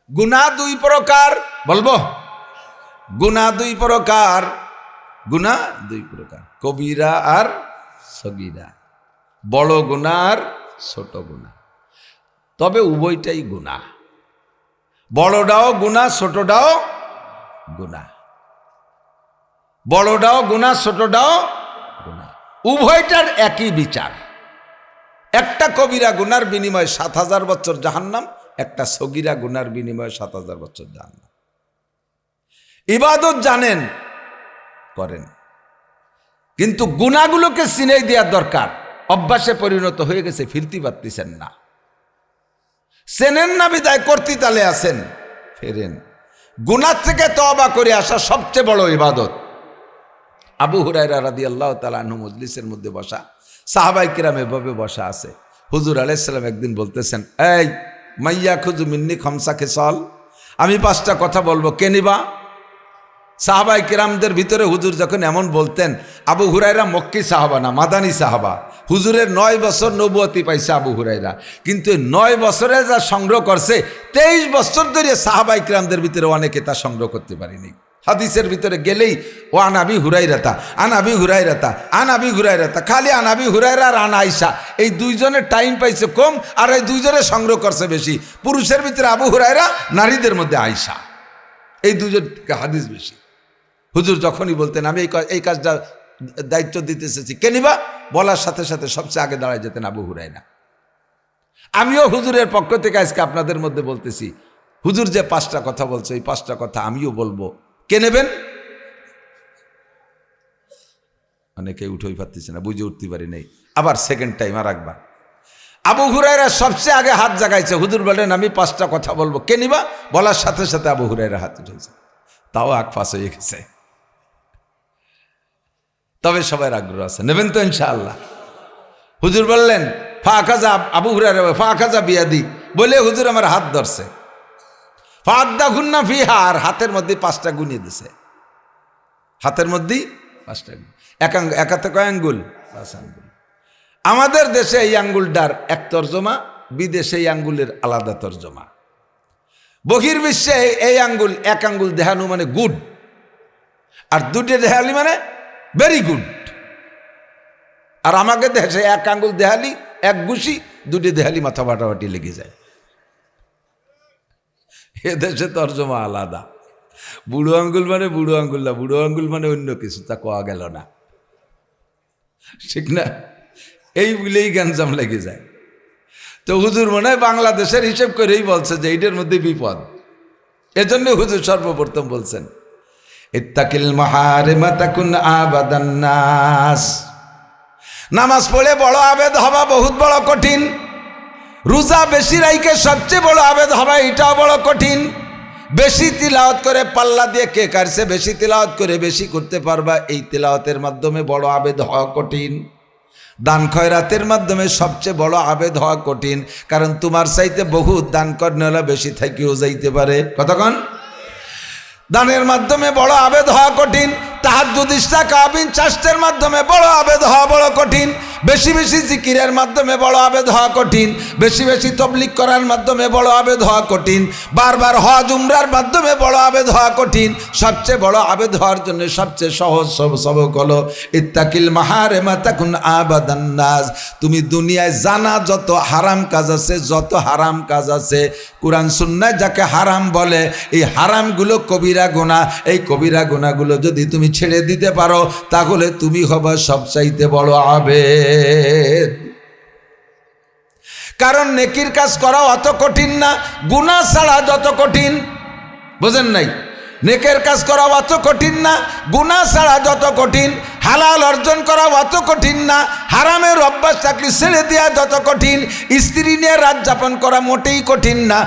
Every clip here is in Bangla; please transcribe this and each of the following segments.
গুনাহ দুই প্রকার, বলবো গুনাহ দুই প্রকার, গুনাহ দুই প্রকার, কবিরা আর সগীরা, বড় গুনাহ আর ছোট গুনাহ। তবে উভয়টাই গুনাহ, বড়টাও গুনাহ ছোটটাও গুনাহ, বড়টাও গুনাহ ছোটটাও গুনাহ, উভয়টার একই বিচার। একটা কবিরা গুনার বিনিময়ে ৭,০০০ বছর জাহান্নাম, একটা সগীরা গুনার বিনিময়ে ৭,০০০ বছর জাহান্নাম। ইবাদত জানেন করেন, কিন্তু গুনাহগুলোকে চিনেই দেওয়ার দরকার। অভ্যাসে পরিণত হয়ে গেছে, ফিরতে পারতেছেন না, চেনেন না বিদায় করতে তালে আছেন, ফেরেন। গুনাহ থেকে তওবা করে আসা সবচেয়ে বড় ইবাদত। আবু হুরায়রা রাদিয়াল্লাহু তাআলা আনহু মজলিসের মধ্যে বসা, সাহাবায়ে কিরাম এভাবে বসা আছে। হুজুর আলাইহিস সালাম একদিন বলতেছেন, এই মাইয়া খুযু মিন্নি খামসা খিসাল, আমি 5টা কথা বলবো, কে নিবা? সাহাবায়ে কিরামদের ভিতরে হুজুর যখন এমন বলতেন, আবু হুরায়রা মক্কি সাহাবা না, মাদানী সাহাবা। হুজুরের 9 বছর নবুয়তি পাইছে আবু হুরায়রা, কিন্তু 9 বছরে যা সংগ্রহ করছে 23 বছর ধরে সাহাবায়ে কিরামদের ভিতরে অনেকে তা সংগ্রহ করতে পারেনি। হাদিসের ভিতরে গেলেই ও আনাবি হুরায়রাতা, আনাবি হুরায়রাতা, আনাবি হুরায়রাতা, খালি আনাবি হুরায়রা আর আনা আয়েশা, এই দুইজনের টাইম পাইছে কম, আর এই দুইজনের সংগ্রহ করছে বেশি। পুরুষের ভিতরে আবু হুরায়রা, নারীদের মধ্যে আয়েশা, এই দুজন হাদিস বেশি। হুজুর যখনই বলতেন আমি এই কাজটা দায়িত্ব দিতে এসেছি, কে নিবা? বলার সাথে সাথে সবচেয়ে আগে দাঁড়ায় যেতেন আবু হুরায়রা। আমিও হুজুরের পক্ষ থেকে আজকে আপনাদের মধ্যে বলতেছি, হুজুর যে 5টা কথা বলছে, এই 5টা কথা আমিও বলবো, কে নেবেন? অনেকে উঠেই পারতেছে না, বুঝে উঠতে পারি নাই। আবার সেকেন্ড টাইম আর একবার আবু হুরায়রা সবচেয়ে আগে হাত জাগাইছে। হুজুর বলেন আমি 5টা কথা বলবো, কে নিবা? বলার সাথে সাথে আবু হুরায়রা হাত উঠেছে, তাও আগ পাশ হয়ে গেছে। তবে সবার আগ্রহ আছে, নেবেন তো ইনশাআল্লাহ? হুজুর বললেন ফাখাজা, আবু হুরায়রা ফাখাজা বিয়াদি, বলে হুজুর আমার হাত ধরছে, ফাদ্দা গুন্না ফিহা, আর হাতের মধ্যে 5টা গুনিয়ে দিছে, হাতের মধ্যেই 5টা, এক হাতে কয় আঙ্গুল? 5 আঙ্গুল। আমাদের দেশে এই আঙ্গুলটার এক তর্জমা, বিদেশে এই আঙ্গুলের আলাদা তর্জমা। বহির্বিশ্বে এই আঙ্গুল, এক আঙ্গুল দেহানু মানে গুড, আর 2টে দেহালি মানে ভেরি গুড। আর আমাকে দেশে এক আঙ্গুল দেহালি, এক ঘুষি, 2টে দেহালি মাথা ফাটাফাটি লেগে যায়। এ দেশে তর্জমা আলাদা। বুড়ো আঙ্গুল মানে বুড়ো আঙ্গুল না, বুড়ো আঙ্গুল মানে অন্য কিছু, তা কোয়া গেল না, ঠিক না? এই বলেই গ্যাঞ্জাম লেগে যায়। তো হুজুর মনে হয় বাংলাদেশের হিসেব করেই বলছে যে এইটার মধ্যে বিপদ। এজন্য হুজুর সর্বপ্রথম বলছেন ইত্তাকিল মাহারিমা তাকুন আবাদান নাস। নামাজ পড়ে বড় আবেদ হওয়া বহুত বড় কঠিন। রোজা বেশি রাইকে সবচেয়ে বড় আবেদ হওয়া, এটাও বড় কঠিন। বেশি তিলাওয়াত করে পাল্লা দিয়ে কে কারছে বেশি তিলাওয়াত করে বেশি করতে পারবা, এই তিলাওয়াতের মাধ্যমে বড় আবেদ হওয়া কঠিন। দান খয়রাতের মাধ্যমে সবচেয়ে বড় আবেদ হওয়া কঠিন, কারণ তোমার চাইতে বহুত দান করনেওয়ালা বেশি থাকিও যাইতে পারে। কতক্ষণ? দানের মাধ্যমে বড় আবেদ হওয়া কঠিন। তাহাজ্জুদ ইশরাকাবিন চাষের মাধ্যমে বড় আবেদ হওয়া বড় কঠিন। বেশি বেশি জিকিরের মাধ্যমে বড় আবেদ হওয়া কঠিন। বেশি বেশি তবলিগ করার মাধ্যমে বড় আবেদ হওয়া কঠিন। বারবার হজ উমরার মাধ্যমে বড় আবেদ হওয়া কঠিন। সবচেয়ে বড় আবেদ হওয়ার জন্য সবচেয়ে সহজ সবক হলো ইত্তাকিল মাহারিমা তাকুন আবাদান নাস। তুমি দুনিয়ায় জানা যত হারাম কাজ আছে, যত হারাম কাজ আছে, কুরআন সুন্নাহ যাকে হারাম বলে, এই হারামগুলো কবিরা গুনাহ। এই কবিরা গুনাহগুলো যদি তুমি ছেড়ে দিতে পারো, তাহলে তুমি হবে সবচাইতে বড় আবেদ। কারণ নেকির কাজ করা অত কঠিন না, গুনাহ ছাড়া যত কঠিন। বুঝেন নাই? নেকের কাজ করা অত কঠিন না, গুনাহ ছাড়া যত কঠিন। হালাল অর্জন করা অত কঠিন না, হারামের অভ্যাস থাকলে ছেড়ে দেওয়া যত কঠিন। স্ত্রী নিয়ে রাত যাপন করা মোটেই কঠিন না,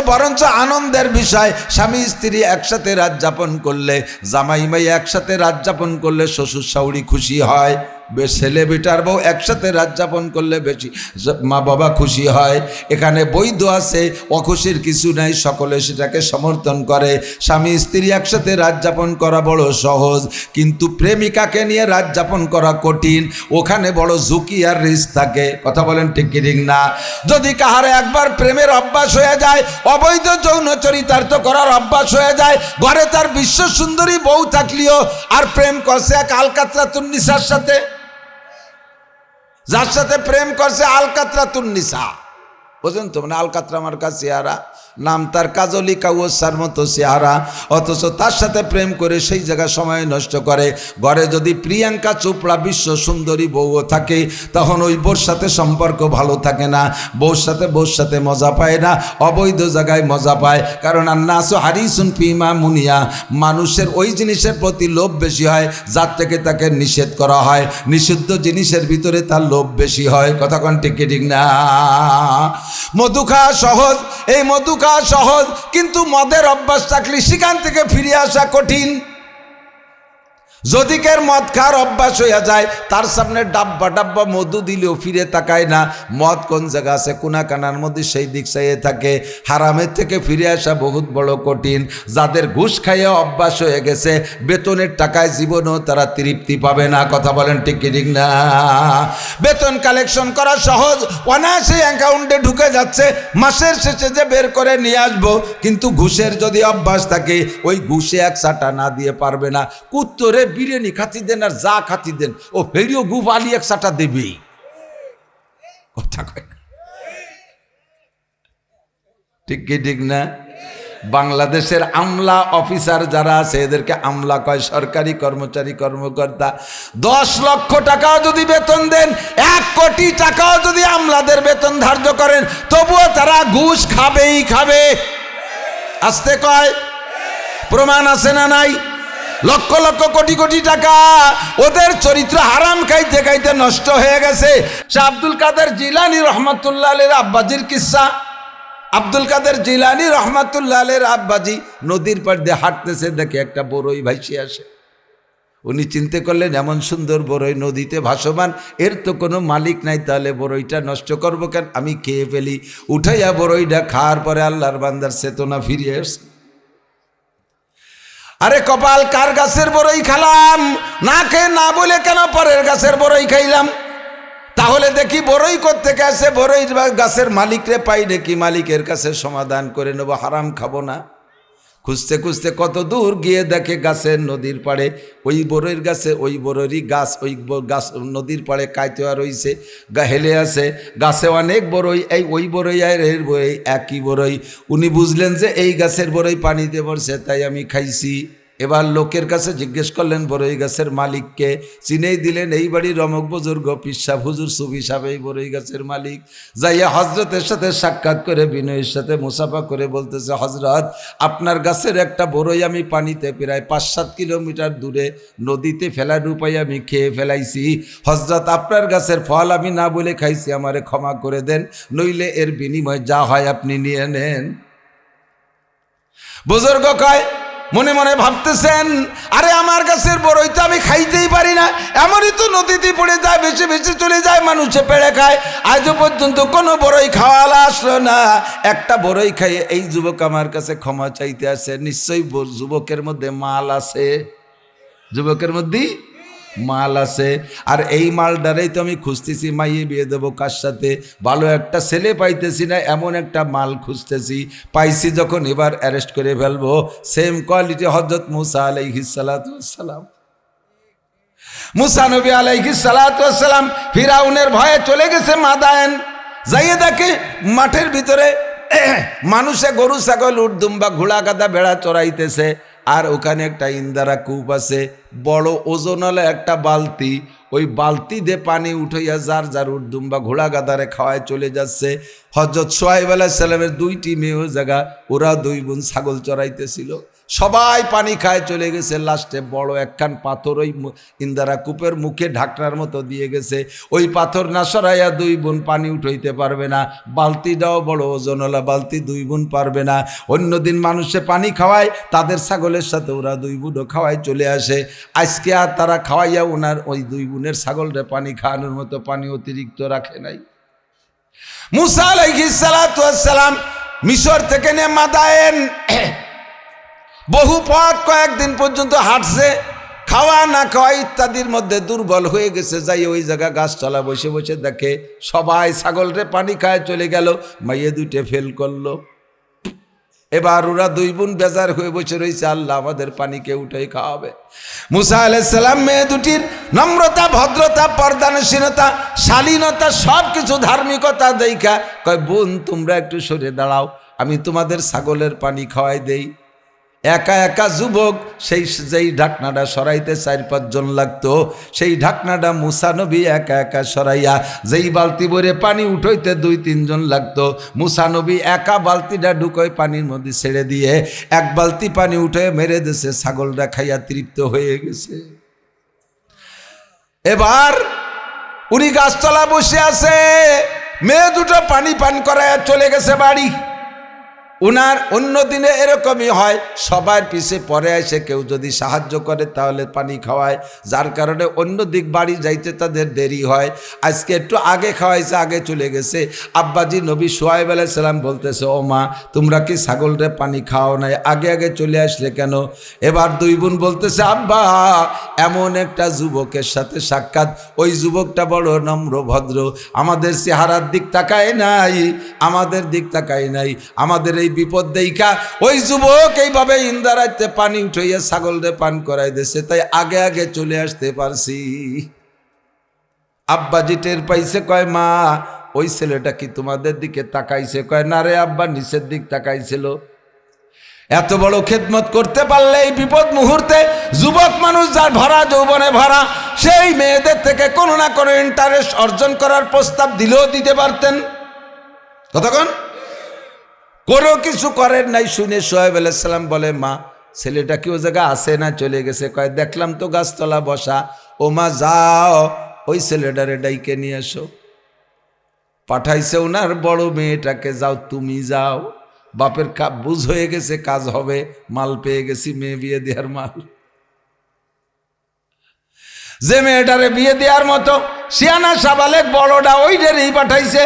বরঞ্চ আনন্দের বিষয়। স্বামী স্ত্রী একসাথে রাত যাপন করলে, জামাই মাই একসাথে রাত যাপন করলে শ্বশুর শাশুড়ি খুশি হয়। ছেলে বেটার বউ একসাথে রাত যাপন করলে বেশি মা বাবা খুশি হয়। এখানে বৈধ আছে, অখুশির কিছু নাই, সকলে সেটাকে সমর্থন করে। স্বামী স্ত্রী একসাথে রাত যাপন করা বড় সহজ, কিন্তু প্রেমিকাকে নিয়ে রাত যাপন করা কঠিন। ওখানে বড় ঝুঁকি আর রিস্ক থাকে। কথা বলেন ঠিক কি ঠিক না? যদি কাহারে একবার প্রেমের অভ্যাস হয়ে যায়, অবৈধ যৌন চরিতার্থ করার অভ্যাস হয়ে যায়, ঘরে তার বিশ্ব সুন্দরী বউ থাকলেও আর প্রেম করছে এক আলকাতরাতুন্নিসার সাথে, যার সাথে প্রেম করছে আলকাতরাতুন্নিসা, বুঝলেন তো? মানে আলকাতরা মার্কা চেহারা, নাম তার কাজলি কাউসার মতো চেহারা, অথচ তার সাথে প্রেম করে সেই জায়গায় সময় নষ্ট করে। ঘরে যদি প্রিয়াঙ্কা চোপড়া বিশ্ব সুন্দরী বউও থাকে, তখন ওই বউর সাথে সম্পর্ক ভালো থাকে না, বউর সাথে মজা পায় না, অবৈধ জায়গায় মজা পায়। কারণ আন্নাসু হারিসুন ফিমা মুনিয়া, মানুষের ওই জিনিসের প্রতি লোভ বেশি হয় যার থেকে তাকে নিষেধ করা হয়। নিষিদ্ধ জিনিসের ভিতরে তার লোভ বেশি হয়। কথা কোন ঠিক কি ঠিক না? মধু খাওয়া সহজ, এই মধু খাওয়া সহজ, কিন্তু মদের অভ্যাস থাকলে সেখান থেকে ফিরে আসা কঠিন। যদি কের মদ খাওয়ার অভ্যাস হইয়া যায়, তার সামনে ডাব্বা ডাব্বা মধু দিলেও ফিরে তাকায় না। মদ কোন জায়গা আছে কোনা কানার মধ্যে সেই দিক চাইয়ে থাকে। হারামের থেকে ফিরে আসা বহুত বড় কঠিন। যাদের ঘুষ খাইয়ে অভ্যাস হয়ে গেছে, বেতনের টাকায় জীবনেও তারা তৃপ্তি পাবে না। কথা বলেন ঠিক কি ঠিক না? বেতন কালেকশন করা সহজ, অনায়াসে অ্যাকাউন্টে ঢুকে যাচ্ছে, মাসের শেষে যে বের করে নিয়ে আসবো। কিন্তু ঘুষের যদি অভ্যাস থাকে, ওই ঘুষে এক চাটা না দিয়ে পারবে না। কুত্তরে বিরিয়ানি খাতি দেন আর যা খাতি দেন, ও ফেরিও গুপ আলি এক চাটা দেবেই। কথা কয় না? ঠিক কি ঠিক না? বাংলাদেশের আমলা অফিসার যারা আছে, এদেরকে আমলা কয়, সরকারি কর্মচারী কর্মকর্তা। 10 লক্ষ টাকাও যদি বেতন দেন, 1 কোটি টাকাও যদি আমলাদের বেতন ধার্য করেন, তবুও তারা ঘুষ খাবেই খাবে। আসতে কয়, প্রমাণ আছে না নাই? লক্ষ লক্ষ কোটি কোটি টাকা ওদের চরিত্র হারাম খাইতে খাইতে নষ্ট হয়ে গেছে। শাহ আব্দুল কাদের জিলানী রহমাতুল্লাহ আলাইহির আব্বাজির কিসসা। আব্দুল কাদের জিলানী রহমাতুল্লাহ আলাইহির আব্বাজি নদীর পাড় দিয়ে হাঁটতেছে, দেখে একটা বড়ই ভাসিয়ে আসে। উনি চিন্তা করলেন, এমন সুন্দর বড়ই নদীতে ভাসমান, এর তো কোনো মালিক নাই, তাহলে বড়ইটা নষ্ট করবো কেন, আমি খেয়ে ফেলি। উঠাইয়া বড়ইটা খাওয়ার পরে আল্লাহর বান্দার চেতনা ফিরিয়ে আসে। আরে কপাল, কার গাছের বড়ই খালাম, না খেয়ে না বলে কেন পরের গাছের বড়ই খাইলাম? তাহলে দেখি বড়ই কোত্থেকে আসে, বড়ই গাছের মালিকরে পাই নাকি, মালিকের কাছে সমাধান করে নেব, হারাম খাবো না। খুঁজতে খুঁজতে কত দূর গিয়ে দেখে গাছের নদীর পাড়ে ওই বড়ইর গাছে, ওই বড়ইরই গাছ, ওই গাছ নদীর পাড়ে কাইতেওয়া রইছে, হেলে আছে, গাছে অনেক বড়ই, এই ওই বড়ই আর এর বড়ই একই বড়ই। উনি বুঝলেন যে এই গাছের বড়ই পানিতে পড়ছে, তাই আমি খাইছি। এবার লোকের কাছে জিজ্ঞেস করলেন বড়ই গাছের মালিককে, চিনেই দিলেন এই বাড়ির রমক বুজুর্গ পিসা হুজুর সুফি সাহেব এই বড়ই গাছের মালিক। যাইয়া হজরতের সাথে সাক্ষাৎ করে বিনয়ের সাথে মুসাফা করে বলতেছে, হজরত, আপনার গাছের একটা বড়ই আমি পানিতে প্রায় 5-7 কিলোমিটার দূরে নদীতে ফেলার উপায় আমি খেয়ে ফেলাইছি। হজরত, আপনার গাছের ফল আমি না বলে খাইছি, আমারে ক্ষমা করে দেন, নইলে এর বিনিময় যা হয় আপনি নিয়ে নেন। বুজুর্গ কয়, মনে মনে ভাবতেছেন, আরে আমার গাছের বড়ই তো আমি খাইতেই পারি না, এমনই তো নদীতে পড়ে যায়, বেশি বেশি চলে যায়, মানুষে পেড়ে খায়, আজও পর্যন্ত কোনো বড়ই খাওয়ালা আসলো না। একটা বড়ই খাইয়ে এই যুবক আমার কাছে ক্ষমা চাইতে আসে, নিশ্চয়ই যুবকের মধ্যে মাল আছে, যুবকের মধ্যে মাল আছে। আর এই মালটারেই তো আমি খুঁজতেছি, মাইয়ে বিয়ে দেবো কার সাথে, ভালো একটা ছেলে পাইতেছি না, এমন একটা মাল খুঁজতেছি, পাইছি যখন এবার অ্যারেস্ট করে ফেলবো। সেম কোয়ালিটি হযরত মুসা আলাইহিস সালাতু ওয়াস সালাম। মুসা নবী আলাইহিস সালাতু ওয়াস সালাম ফিরাউনের ভয়ে চলে গেছে মাদায়েন, যাইয়ে দেখে মাঠের ভিতরে মানুষে গরু ছাগল উট দুম্বা ঘোড়া গাদা ভেড়া চড়াইতেছে, আর ওখানে একটা ইন্দারা কূপ আছে, বড় ওজনওয়ালা একটা বালতি, ওই বালতি দিয়ে পানি উঠাইয়া যার যার উট দুম্বা ঘোড়া গাদারে খাওয়ায় চলে যাচ্ছে। হযরত শুআয়ব আলাইহিস সালামের 2টি মেয়ে জায়গা, ওরা 2 বোন ছাগল চড়াইতেছিল। সবাই পানি খায় চলে গেছে। লাস্টে বড় একখান পাথর ওই ইন্দিরা কূপের মুখে ঢাকনার মতো দিয়ে গেছে। ওই পাথর না সরাইয়া দুই বোন পানি উঠাইতে পারবে না। বালতিটাও বড় ওজনওয়ালা বালতি, দুই বোন পারবে না। অন্যদিন মানুষে পানি খাওয়ায়, তাদের ছাগলের সাথে ওরা দুই বোনও খাওয়ায় চলে আসে। আজকে আর তারা খাওয়াইয়া ওনার ওই দুই বোনের ছাগলটা পানি খাওয়ানোর মতো পানি অতিরিক্ত রাখে নাই। মুসা আলাইহিস সালাতু ওয়াস সালাম মিশর থেকে নিয়ে মাদায়েন বহু পথ কয়েকদিন পর্যন্ত হাঁটছে, খাওয়া না খাওয়া ইত্যাদির মধ্যে দুর্বল হয়ে গেছে। যাই ওই জায়গা গাছতলা বসে বসে দেখে সবাই ছাগলরে পানি খায় চলে গেল, মাইয়ে দুইটে ফেল করলো। এবার ওরা দুই বোন বেজার হয়ে বসে রয়েছে, আল্লাহ আমাদের পানিকে উঠাই খাওয়াবে। মুসা আলাইহিস সালাম মেয়ে দুটির নম্রতা, ভদ্রতা, পর্দানশীলতা, শালীনতা, সব কিছু ধার্মিকতা দেখা কয়, বোন তোমরা একটু সরে দাঁড়াও, আমি তোমাদের ছাগলের পানি খাওয়াই দেই। একা একা যুবক, যেই ঢাকনাটা সরাইতে 4-5 জন লাগতো, সেই ঢাকনাটা মুসা নবী একা একা সরাইয়া, যেই বালতি ভরে পানি উঠাইতে 2-3 জন লাগতো, মুসা নবী একা বালতিটা ঢুকোয় পানির মধ্যে ছেড়ে দিয়ে এক বালতি পানি উঠে মেরে দিয়েছে। ছাগলটা খাইয়া তৃপ্ত হয়ে গেছে। এবার উনি গাছতলা বসে আছে, মেয়ে দুটো পানি পান করায় চলে গেছে বাড়ি। উনার অন্য দিনে এরকমই হয়, সবার পিছে পরে এসে কেউ যদি সাহায্য করে তাহলে পানি খাওয়ায়, যার কারণে অন্য দিক বাড়ি যাইতে তাদের দেরি হয়। আজকে একটু আগে খাওয়াইছে, আগে চলে গেছে। আব্বাজি নবী শুআয়ব আলাইহিস সালাম বলতেছে, ও মা তোমরা কি ছাগলরে পানি খাও নাই, আগে আগে চলে আসলে কেন? এবার দুই বোন বলতেছে, আব্বা এমন একটা যুবকের সাথে সাক্ষাৎ, ওই যুবকটা বড় নম্র ভদ্র, আমাদের চেহারার দিক তাকায় নাই, আমাদের দিক তাকায় নাই, আমাদের এই বিপদ দেইখা ওই যুবক এইভাবে ইন্দারাইতে পানি উঠাইয়া ছাগলরে পান করাই দিয়েছে, তাই আগে আগে চলে আসতে পারছি। আব্বাজি টের পাইছে, কয় মা ওই ছেলেটা কি তোমাদের দিকে তাকাইছে? কয় না রে আব্বা, নিচের দিক তাকাইছিল। এত বড় খেদমত করতে পারলে এই বিপদ মুহূর্তে যুবক মানুষ যার ভরা যৌবনে ভরা, সেই মেয়েদের থেকে কোনো না কোনো ইন্টারেস্ট অর্জন করার প্রস্তাব দিলেও দিতে পারতেন। কতক্ষণ কোনো কিছু করেন নাই। শুনে শুআয়ব আলাইহিস সালাম বলে, মা ছেলেটা কি ও জায়গা আছে না চলে গেছে? কয় দেখলাম তো গাছতলা বসা। ও মা যাও ওই ছেলেটারে ডাইকে নিয়ে এসো। পাঠাইছে ওনার বড় মেয়েটাকে, যাও তুমি যাও, বাপের বুঝ হয়ে গেছে কাজ হবে, মাল পেয়ে গেছি, মেয়ে বিয়ে দেওয়ার মাল। যে মেয়েটারে বিয়ে দেওয়ার মতো সিয়ানা সাবালেক বড়টা ওইটারেই পাঠাইছে।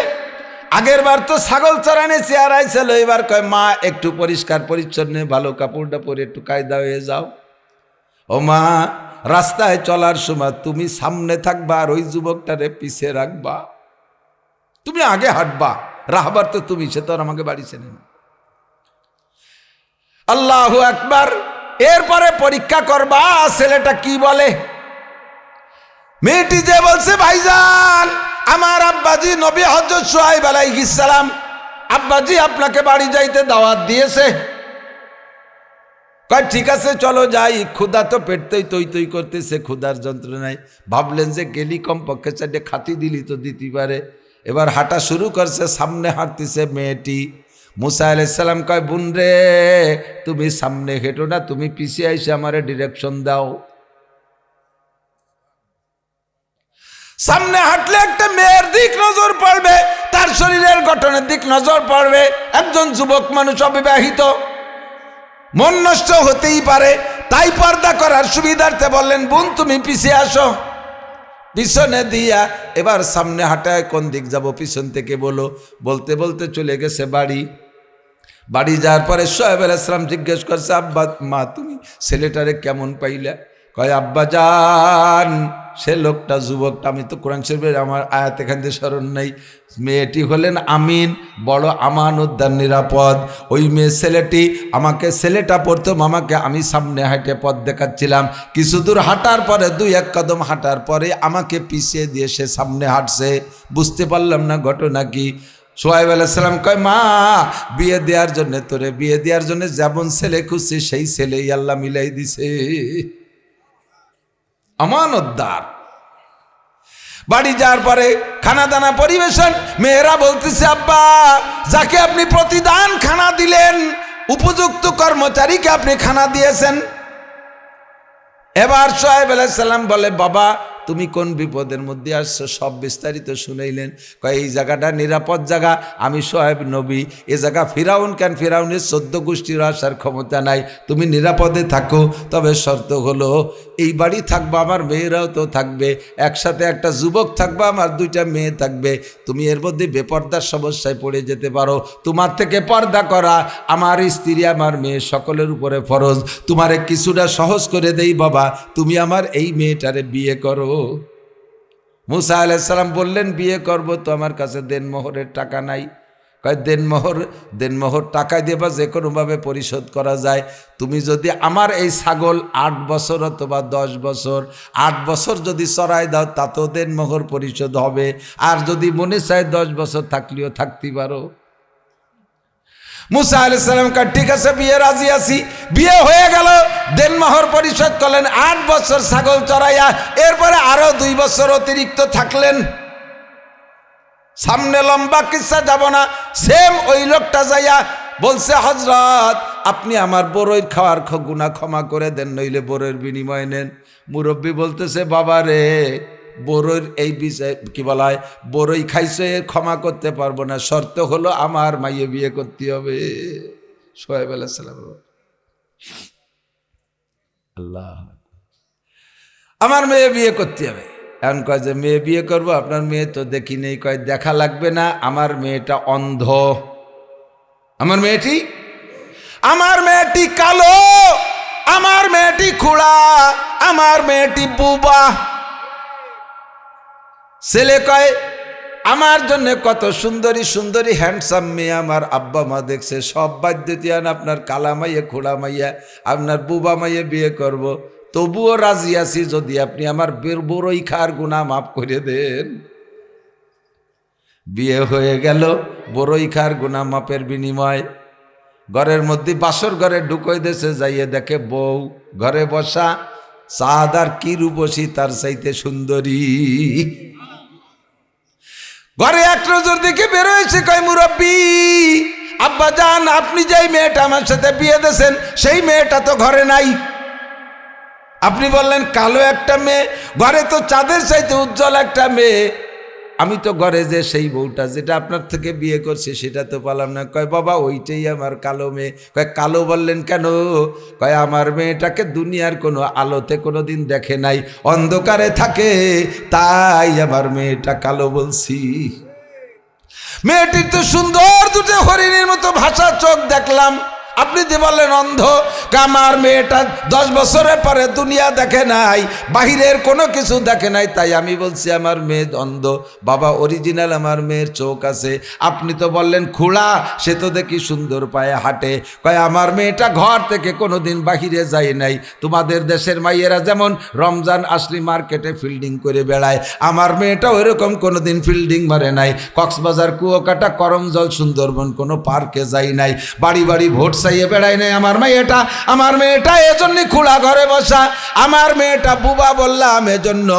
আগের বার তো ছাগল চড়ানে চেয়ারাইছিল, এবার কয় মা একটু পরিষ্কার পরিচ্ছন্ন ভালো কাপড়টা পরে একটু কায়দা হয়ে যাও। ও মা রাস্তায় চলার সময় তুমি সামনে থাকবা আর ওই যুবকটারে পিছে রাখবা, তুমি আগে হাঁটবা, রাহবার তো তুমি, সে তো আর আমাকে বাড়ি চেনে না। আল্লাহু আকবার। এরপরে পরীক্ষা করবা ছেলেটা কি বলে। মেয়েটি যে বলছে, ভাইজান আমার আব্বাজি নবী হযরত শুআয়ব আলাইহিস সালাম আব্বাজি আপনাকে বাড়ি যাইতে দাওয়াত দিয়েছে। কয় ঠিক আছে চলো যাই, ক্ষুধা তো পেটতেই তৈ তৈ করতেছে, ক্ষুধার যন্ত্রণায় ভাবলেন যে গেলি কমপক্ষে 4টে খাতি দিলি তো দিতে পারে। এবার হাঁটা শুরু করছে, সামনে হাঁটতেছে মেয়েটি। মুসা আলাইহিস সালাম কয়, বোন রে তুমি সামনে হেঁটো না, তুমি পিছিয়ে এসে আমারে ডিরেকশন দাও। সামনে হাঁটলে একটা মেয়ের দিক নজর পড়বে, তার শরীরের গঠনের দিক নজর পড়বে। একজন যুবক মানুষ অবিবাহিত, মন নষ্ট হতেই পারে, তাই পর্দা করার সুবিধার্থে বললেন, বোন তুমি পিছিয়ে আসো। পিছনে দিয়া এবার সামনে হাঁটায় কোন দিক যাব পিছন থেকে বলো, বলতে বলতে চলে গেছে বাড়ি। বাড়ি যাওয়ার পরে শুআয়ব আলাইহিস সালাম জিজ্ঞেস করছে, আব্বা মা তুমি ছেলেটারে কেমন পাইলা? কয় আব্বা জান সে লোকটা যুবকটা, আমি তো কোরআন শরীফের আমার আয়াত এখান থেকে স্মরণ নেই, মেয়েটি হলেন আমিন, বড় আমানতদার, নিরাপদ। ওই মেয়ে ছেলেটি আমাকে, ছেলেটা প্রথম আমাকে, আমি সামনে হাঁটে পথ দেখাচ্ছিলাম, কিছু দূর হাঁটার পরে 2-1 কদম হাঁটার পরে আমাকে পিছিয়ে দিয়ে সে সামনে হাঁটছে, বুঝতে পারলাম না ঘটনা কি। শুআয়ব আলাইহিস সালাম কয় মা বিয়ে দেওয়ার জন্য, তোরে বিয়ে দেওয়ার জন্য যেমন ছেলে খুঁজছি সেই ছেলেই আল্লাহ মিলাই দিছে, আমানতদার। বাড়ি যাওয়ার পরে খানা দানা পরিবেশন, মেয়েরা বলতেছে, আব্বা যাকে আপনি প্রতিদান খানা দিলেন উপযুক্ত কর্মচারীকে আপনি খানা দিয়েছেন। এবার সোহেব আলাইহিস সালাম বলে, বাবা তুমি কোন বিপদের মধ্যে আসছো? সব বিস্তারিত শুনাইলেন। কয় এই জায়গাটা নিরাপদ জায়গা, আমি সোহেব নবী, এ জায়গা ফিরাউন কেন, ফিরাউনের 14 গোষ্ঠীর আসার ক্ষমতা নাই, তুমি নিরাপদে থাকো। তবে শর্ত হলো এই বাড়ি থাকবে, আমার মেয়েরাও তো থাকবে, একসাথে একটা যুবক থাকবে, আমার 2টা মেয়ে থাকবে। তুমি এর মধ্যে বেপর্দার সমস্যায় পড়ে যেতে পারো। তোমার থেকে পর্দা করা আমার স্ত্রী আমার মেয়ে সকলের উপরে ফরজ। তোমারে কিছুটা সহজ করে দেই বাবা, তুমি আমার এই মেয়েটারে বিয়ে করো। মুসা আলাইহিস সালাম বললেন, বিয়ে করব তো আমার কাছে দেনমোহরের টাকা নাই। কয় দেনমোহর টাকা দিয়ে বা যে কোনোভাবে পরিশোধ করা যায়। তুমি যদি আমার এই ছাগল 8 বছর অথবা 10 বছর, 8 বছর যদি চড়াই দাও তাতেও দেনমোহর পরিশোধ হবে, আর যদি মনে চায় 10 বছর থাকলেও থাকতে পারো। মুসা আলাইহিস সালাম কয় ঠিক আছে, বিয়ে রাজি আছি। বিয়ে হয়ে গেল, দেনমোহর পরিশোধ করলেন, 8 বছর ছাগল চড়াইয়া, এরপরে আরো 2 বছর অতিরিক্ত থাকলেন। সামনে লম্বা কিসসা যাব না, সেম ওই লোকটা যাইয়া বলছে, হযরত আপনি আমার বড়ই খাওয়ার গুনাহ ক্ষমা করে দেন, নইলে বড়ের বিনিময় নেন। মুরব্বী বলতেছে, বাবা রে, বড়ইর এই বিষয় কি বলা হয়, বড়ই খাইছে ক্ষমা করতে পারবো না, শর্ত হলো আমার মাইয়ে বিয়ে করতে হবে। সোহেব আলাইহিস সালাম, আল্লাহ, আমার মেয়ে বিয়ে করতে হবে। এখন কয় যে মেয়ে বিয়ে করবো, আপনার মেয়ে তো দেখি নেই। কয় দেখা লাগবে না, আমার মেয়েটা অন্ধ, আমার মেয়েটি কালো, আমার মেয়েটি খুড়া, আমার মেয়েটি বুবা। ছেলে কয় আমার জন্য কত সুন্দরী সুন্দরী হ্যান্ডসাম মেয়ে আমার আব্বা মা দেখছে, সব বাদ দিতে আপনার কালা মাইয়ে, খোড়া মাইয়া, আপনার বুবা মাইয়ে বিয়ে করব। তবুও রাজি আছি যদি আপনি আমার বড়ই খাওয়ার গুনাহ মাফ করে দেন। বিয়ে হয়ে গেল, বড়ই খাওয়ার গুনাহ মাপের বিনিময় ঘরের মধ্যে বাসর ঘরে ঢুকই দেশে, যাইয়ে দেখে বউ ঘরে বসা, সাদার কি রূপসী তার চাইতে সুন্দরী। ঘরে এক নজর দিকে বেরোয়েছে, কয় মুরব্বী, আব্বা জান আপনি যেই মেয়েটা আমার সাথে বিয়ে দিয়েছেন সেই মেয়েটা তো ঘরে নাই। আপনি বললেন কালো একটা মেয়ে, ঘরে তো চাঁদের চাইতে উজ্জ্বল একটা মেয়ে, আমি তো ঘরে যে সেই বউটা যেটা আপনার থেকে বিয়ে করছি সেটা তো পেলাম না। কয় বাবা ওইটাই আমার কালো মেয়ে। কয় কালো বললেন কেন? কয় আমার মেয়েটাকে দুনিয়ার কোনো আলোতে কোনো দিন দেখে নাই, অন্ধকারে থাকে, তাই আমার মেয়েটা কালো বলছি। মেয়েটির তো সুন্দর 2 হরিণের মতো ভাষা চোখ দেখলাম, আপনি যে বললেন অন্ধ। আমার মেয়েটা 10 বছরের পরে দুনিয়া দেখে নাই, বাহিরের কোনো কিছু দেখে নাই, তাই আমি বলছি আমার মেয়ে অন্ধ। বাবা অরিজিনাল আমার মেয়ের চোখ আছে। আপনি তো বললেন খুড়া, সে তো দেখি সুন্দর পায়ে হাঁটে। কয় আমার মেয়েটা ঘর থেকে কোনো দিন বাহিরে যায় নাই। তোমাদের দেশের মাইয়েরা যেমন রমজান আসলি মার্কেটে ফিল্ডিং করে বেড়ায়, আমার মেয়েটা ওইরকম কোনো দিন ফিল্ডিং মারে নাই। কক্সবাজার, কুয়াকাটা, করমজল, সুন্দরবন কোনো পার্কে যাই নাই, বাড়ি বাড়ি ভোট চাইয়ে বেড়ায় নাই আমার মেয়েটা এজন্য খুড়া ঘরে বসা। আমার মেয়েটা বুবা বললাম এজন্য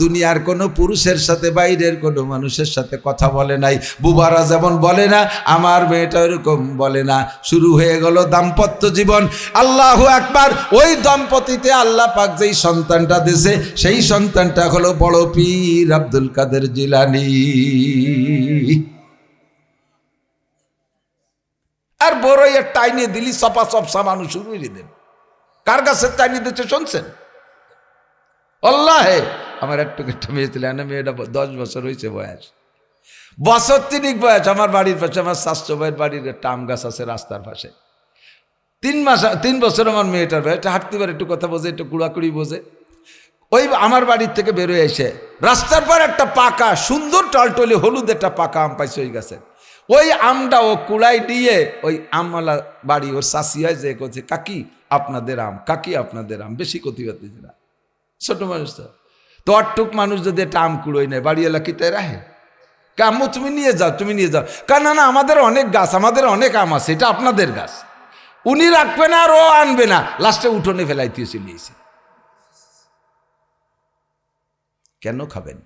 দুনিয়ার কোনো পুরুষের সাথে বাইরের কোনো মানুষের সাথে কথা বলে নাই। বুবারা যেমন বলে না, আমার মেয়েটা এরকম বলে না। শুরু হয়ে গেল দাম্পত্য জীবন। আল্লাহু আকবার। ওই দম্পতিতে আল্লাহ পাক যেই সন্তানটা দিয়েছে সেই সন্তানটা হলো বড় পীর আব্দুল কাদের জিলানী। আর বড়ই এর টাইনে দিলি চপা চপসা মানুষ শুরু করে দেন। কার কাছে টাইনি দিচ্ছে শুনছেন? আল্লাহে, আমার একটু মেয়ে ছিল, মেয়েটা 10 বছর হয়েছে বয়স, বছর 3 বয়স। আমার বাড়ির পাশে আমার শাস্ত্র ভাইয়ের বাড়ির একটা আম গাছ আছে রাস্তার পাশে। 3 বছর আমার মেয়েটার বয়স, হাঁটতে পারে, একটু কথা বোঝে, একটু কুড়াকুড়ি বোঝে। ওই আমার বাড়ির থেকে বেরোয় এসে রাস্তার পর একটা পাকা সুন্দর টলটলি হলুদ একটা পাকা আম পাইছে ওই গাছে। ওই আমটা ও কুড়াই দিয়ে ওই আমওয়ালা বাড়ি ওর শাশি হয় যে করছে, কাকি আপনাদের আম, কাকি আপনাদের আম, বেশি ক্ষতি হতে না, ছোট মানুষ তো অটুক মানুষ যদি একটা আম কুড়োই নেয় বাড়িওয়ালা কি তাই রাহে? আম্মু তুমি নিয়ে যাও, তুমি নিয়ে যাও। কারণ না আমাদের অনেক গাছ, আমাদের অনেক আম আছে, এটা আপনাদের গাছ। উনি রাখবে না আর ও আনবে না, লাস্টে উঠোনে ফেলাইতে চলিয়েছে। কেন খাবেন?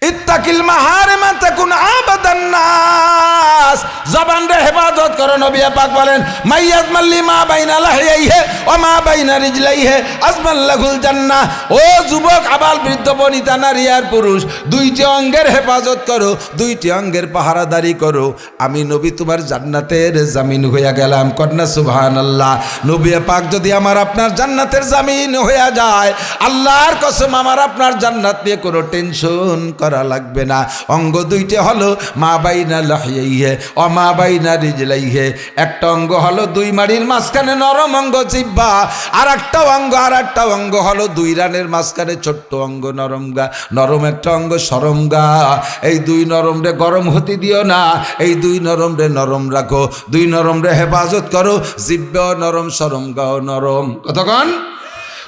ইত্তাকিল মাহারিমা তাকুন আবাদ আবাদান নাস, জবানরে হেফাজত করো। নবী পাক বলেন মাইয়াজমাল্লি মা বাইনা লাহিয়াইহি ওয়া মা বাইনা রিজলাইহি আজমাল্লাহুল জান্নাহ। ও যুবক, আবাল, বৃদ্ধ, বনিতা, নারী আর পুরুষ, দুইটি অঙ্গের হেফাজত করো, দুইটি অঙ্গের পাহারাদারি করো, আমি নবী তোমার জান্নাতের জামিন হইয়া গেলাম। কন্যা সুবহানাল্লাহ। নবী পাক যদি আমার আপনার জান্নাতের জামিন হইয়া যায়, আল্লাহর কসম আমার আপনার জান্নাত নিয়ে কোনো টেনশন করা লাগবে না। অঙ্গ দুইটি হলো মা বাইনা লাহিয়াইহি ওয়া মা বাইনা রিজলাইহি। একটা অঙ্গ হলো দুই মাড়ির মাঝখানে নরম অঙ্গ জিহ্বা, আর একটা অঙ্গ হলো দুই রানের মাঝখানে ছোট্ট অঙ্গ নরমগা। নরম একটা অঙ্গ সরমগা। এই দুই নরমরে গরম হতে দিও না, এই দুই নরমরে নরম রাখো, দুই নরমরে হেফাজত করো। জিহ্বাও নরম, সরমগাও নরম। কতক্ষণ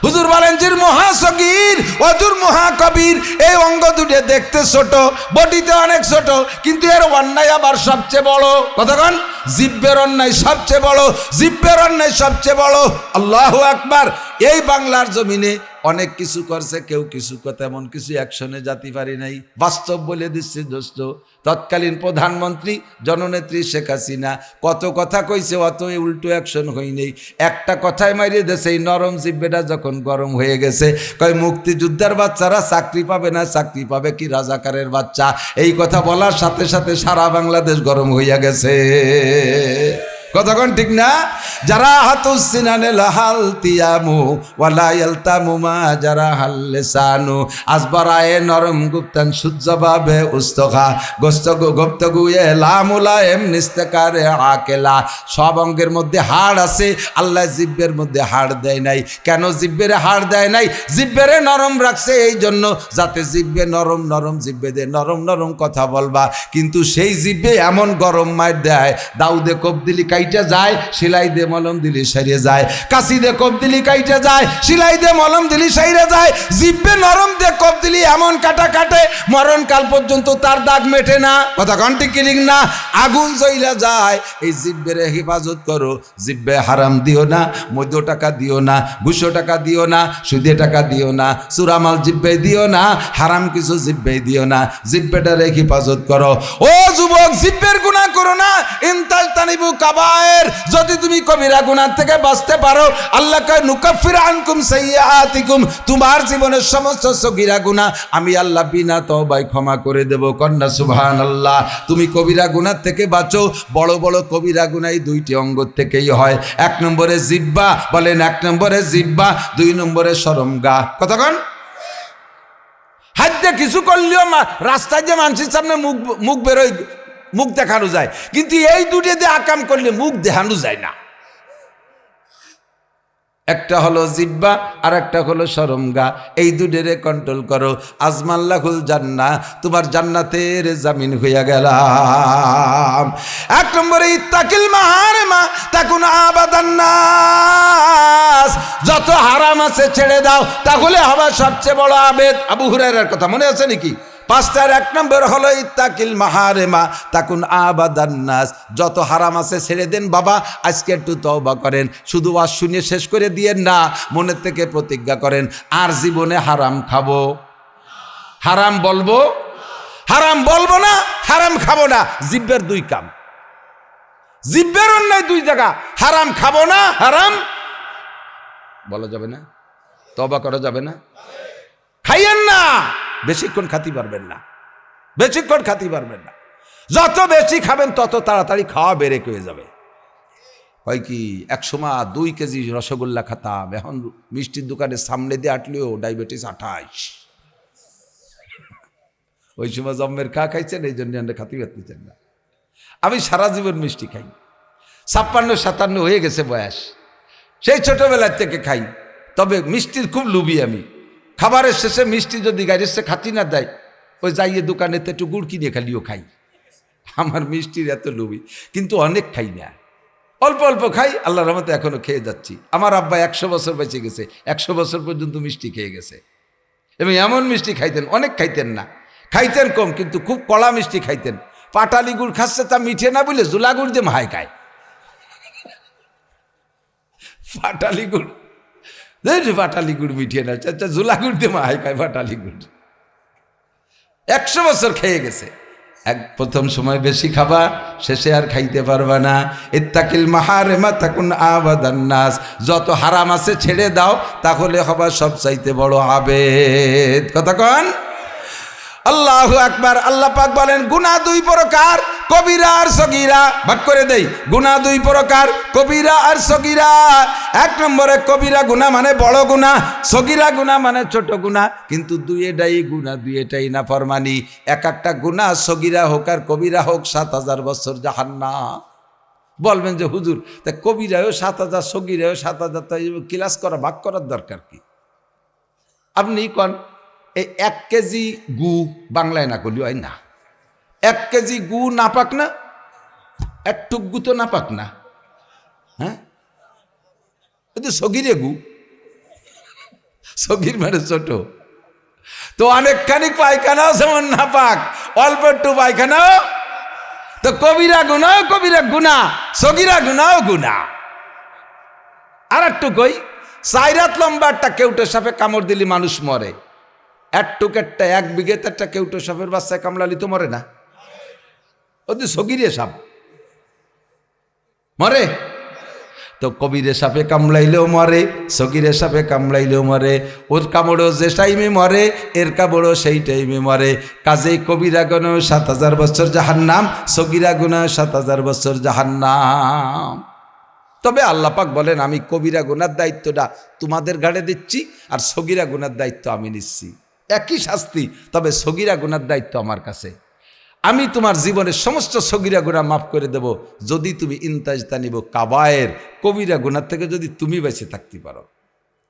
হুজুর বলেন জির মহাসগীর অজুর মহাকবির। এই অঙ্গ দুটো দেখতে ছোট, বডিতে অনেক ছোট, কিন্তু এর অন্যায় আবার সবচেয়ে বড়। কতক্ষণ জিহ্বের অন্যায় সবচেয়ে বড়, জিহ্বের অন্যায় সবচেয়ে বড়। আল্লাহু আকবার। এই বাংলার জমিনে অনেক কিছু করছে, কেউ কিছু কথা এমন কিছু অ্যাকশনে যাতে পারি নাই। বাস্তব বলে দিচ্ছে দোস্ত, তৎকালীন প্রধানমন্ত্রী জননেত্রী শেখ হাসিনা কত কথা কইছে, অত উল্টো অ্যাকশন হই নেই। একটা কথায় মারিয়ে দেশে এই নরম জিব্বেটা যখন গরম হয়ে গেছে, কয় মুক্তিযোদ্ধার বাচ্চারা চাকরি পাবে না, চাকরি পাবে কি রাজাকারের বাচ্চা। এই কথা বলার সাথে সাথে সারা বাংলাদেশ গরম হইয়া গেছে। কতক্ষণ ঠিক না? যারা হাতুসিনানে লাহাল তিয়ামু ওয়ালা ইয়ালতামু মা যারা হাল্লেসানু আসবারায়ে নরম গুপ্তান সুজ্জবাবে উস্তখা গোস্তগু গুপ্তগুয়ে লামুলায়েম নিস্তেকারে আকেলা। সব অঙ্গের মধ্যে হাড় আছে, আল্লাহ জিব্বের মধ্যে হাড় দেয় নাই। কেন জিব্বের হাড় দেয় নাই? জিব্বেরে নরম রাখছে এই জন্য, যাতে জিব্বে নরম নরম জিব্বে দে নরম নরম কথা বলবা। কিন্তু সেই জিব্বে এমন গরম মার দেয়, দাউদে কোপ দিলি কাইটা যায়, সেলাই দে মলম দিলি সাইরে যায়। কাশি দে কোপ দিলি কাইটা যায়, সেলাই দে মলম দিলি সাইরে যায়। জিব্বে নরম দে কোপ দিলি এমন কাটা কাটে, মরণকাল পর্যন্ত তার দাগ মেটে না। কথা ঘন্টি কিলিং না, আগুন জ্বইলা যায়। এই জিব্বের হেফাজত করো। জিব্বে হারাম দিও না, মধ্য টাকা দিও না, ঘুষো টাকা দিও না, সুদে টাকা দিও না, চুরামাল জিব্বে দিও না, হারাম কিছু জিব্বে দিও না। জিব্বেটার হেফাজত করো। ও যুবক, জিব্বের গুনাহ করো না। ইনতাল তানিবু কাবায়ের, যদি তুমি কবিরা গুনাহ থেকে বাঁচতে পারো, আল্লাহ কয় নুকাফির আনকুম সাইয়্যাতিকুম, তোমার জীবনের সমস্ত সগীরা গুনাহ আমি আল্লাহ বিনা তওবায় ক্ষমা করে দেব। কন্যা সুবহানাল্লাহ। তুমি কবিরা গুনাহ থেকে বাঁচো। বড় বড় কবিরা গুনাহ এই দুইটি অঙ্গ থেকেই হয়। এক নম্বরে জিহ্বা, বলেন এক নম্বরে জিহ্বা, দুই নম্বরে শরমগা। কতক্ষণ হাত দিয়ে কিছু করলেও রাস্তায় যে মানুষের সামনে মুখ বেরোয়, মুখ দেখানো যায়, কিন্তু এই দুটো দিয়ে আকাম করলে মুখ দেখানো যায় না। একটা হলো জিহ্বা আর একটা হলো শরমগা। এই দুটোরে কন্ট্রোল করো। আজমাল্লাহুল জান্নাহ, তোমার জান্নাতের জামিন হইয়া গেলাম। এক নম্বরে ইত্তাকিল মাহারিমা তাকুন আবাদান নাস, যত হারাম আছে ছেড়ে দাও, তাহলে হবে সবচেয়ে বড় আবেদ। আবু হুরায়রার কথা মনে আছে নাকি? পাঁচটার এক নম্বর হলো ইত্তাকিল মাহারিমা তাকুন আবাদান নাস, যত হারাম আছে ছেড়ে দেন। বাবা আজকে একটু তওবা করেন, শুধু ওয়াজ শুনে শেষ করে দিয়েন না, মনের থেকে প্রতিজ্ঞা করেন আর জীবনে হারাম খাবো, হারাম বলবো, হারাম বলবো না, হারাম খাবো না। জিব্বের দুই কাম, জিব্বের অন্যায় দুই জায়গা। হারাম খাবো না, হারাম বলা যাবে না, তওবা করা যাবে না। খাইয়েন না, বেশিক্ষণ খাতি পারবেন না, বেশিক্ষণ খাতি পারবেন না। যত বেশি খাবেন তত তাড়াতাড়ি খাওয়া বেড়ে হয়ে যাবে। হয় কি, এক সময় 2 কেজি রসগোল্লা খাতাম, এখন মিষ্টির দোকানের সামনে দিয়ে আটলেও ডায়াবেটিস 28। ওই সময় জম্মের খা খাইছেন, এই জন্য আমরা খাতি পারতেছেন না। আমি সারা জীবন মিষ্টি খাই, 56-57 হয়ে গেছে বয়স, সেই ছোটবেলার থেকে খাই। তবে মিষ্টির খুব লোভী আমি। খাবারের শেষে মিষ্টি যদি গাড়ির সে খাতি না দেয়, ওই যাইয়ে দোকানেতে একটু গুড় কিনে খালিও খাই। আমার মিষ্টির এত লোভী, কিন্তু অনেক খাই না, অল্প অল্প খাই। আল্লাহর রহমতে এখনো খেয়ে যাচ্ছি। আমার আব্বা 100 বছর বেঁচে গেছে, 100 বছর পর্যন্ত মিষ্টি খেয়ে গেছে। এবং এমন মিষ্টি খাইতেন, অনেক খাইতেন না, খাইতেন কম, কিন্তু খুব কড়া মিষ্টি খাইতেন। পাটালি গুড় খাচ্ছে, তা মিঠে না বলে জোলা গুড় দিয়ে মাহাই খায়। পাটালি গুড়, পাটালি গুড় মিঠিয়ে না, জোলা গুড় দিয়ে মাহাই খায় পাটালি গুড়। 100 বছর খেয়ে গেছে, প্রথম সময় বেশি খাবা, শেষে আর খাইতে পারবা না। ইত্তাকিল মাহারিমা তাকুন আবাদান নাস, যত হারাম আছে ছেড়ে দাও, তাহলে হবা সব চাইতে বড় আবেদ। কথা কন আল্লাহু আকবার। আল্লাহ পাক বলেন গুনাহ দুই প্রকার, কবিরা আর সগীরা। ভাগ করে দেই, গুনাহ দুই প্রকার, কবিরা আর সগীরা। এক নম্বরে কবিরা গুনাহ মানে বড় গুনাহ, সগীরা গুনাহ মানে ছোট গুনাহ। কিন্তু দুইটাই গুনাহ, দুইটাই নাফরমানি। এক একটা গুনাহ সগীরা হোক আর কবিরা হোক 7000 বছর জাহান্নাম। বলবেন যে হুজুর তা কবিরাও 7000 সগীরাও 7000, তাই ক্লাস করা ভাগ করার দরকার কি? আপনি কোন এই 1 কেজি গু বাংলায় না করলি হয় না? 1 কেজি গু নাপাক না? একটুক গু তো নাপাক না? হ্যাঁ, সগিরে গু, সগির মানে ছোট। তো অনেকখানি পায়খানাও যেমন নাপাক, অল্প একটু পায়খানাও তো কবিরা গুনাও কবিরা গুনা, সগিরা গুনাও গুনা। আর একটু কই, 4 হাত লম্বা একটা কেউটে সাপে কামড় দিলি মানুষ মরে। একটা 1 বিঘেতে একটা কেউটো সাপের বাচ্চায় কামড়ালি তো মরে না? ওদের সগিরে সাপ মরে। তো কবিরে সাপে কামড়াইলেও মরে, সগিরে সাপে কামড়াইলেও মরে। ওর কামড়ও যে টাইমে মরে, এর কামড়ও সেই টাইমে মরে। কাজেই কবিরা গুনাহ 7000 বছর জাহান্নাম, সগিরা গুনাহ 7000 বছর জাহান্নাম। তবে আল্লাহ পাক বলেন আমি কবিরা গুনার দায়িত্বটা তোমাদের ঘাড়ে দিচ্ছি, আর সগিরা গুনার দায়িত্ব আমি নিচ্ছি। একই শাস্তি, তবে সগিরা গুনার দায়িত্ব আমার কাছে। আমি তোমার জীবনের সমস্ত সগিরা গুনাহ মাফ করে দেব যদি তুমি ইনতাজতানিব কাবায়ের, কবিরা গুনার থেকে যদি তুমি বেঁচে থাকতে পারো।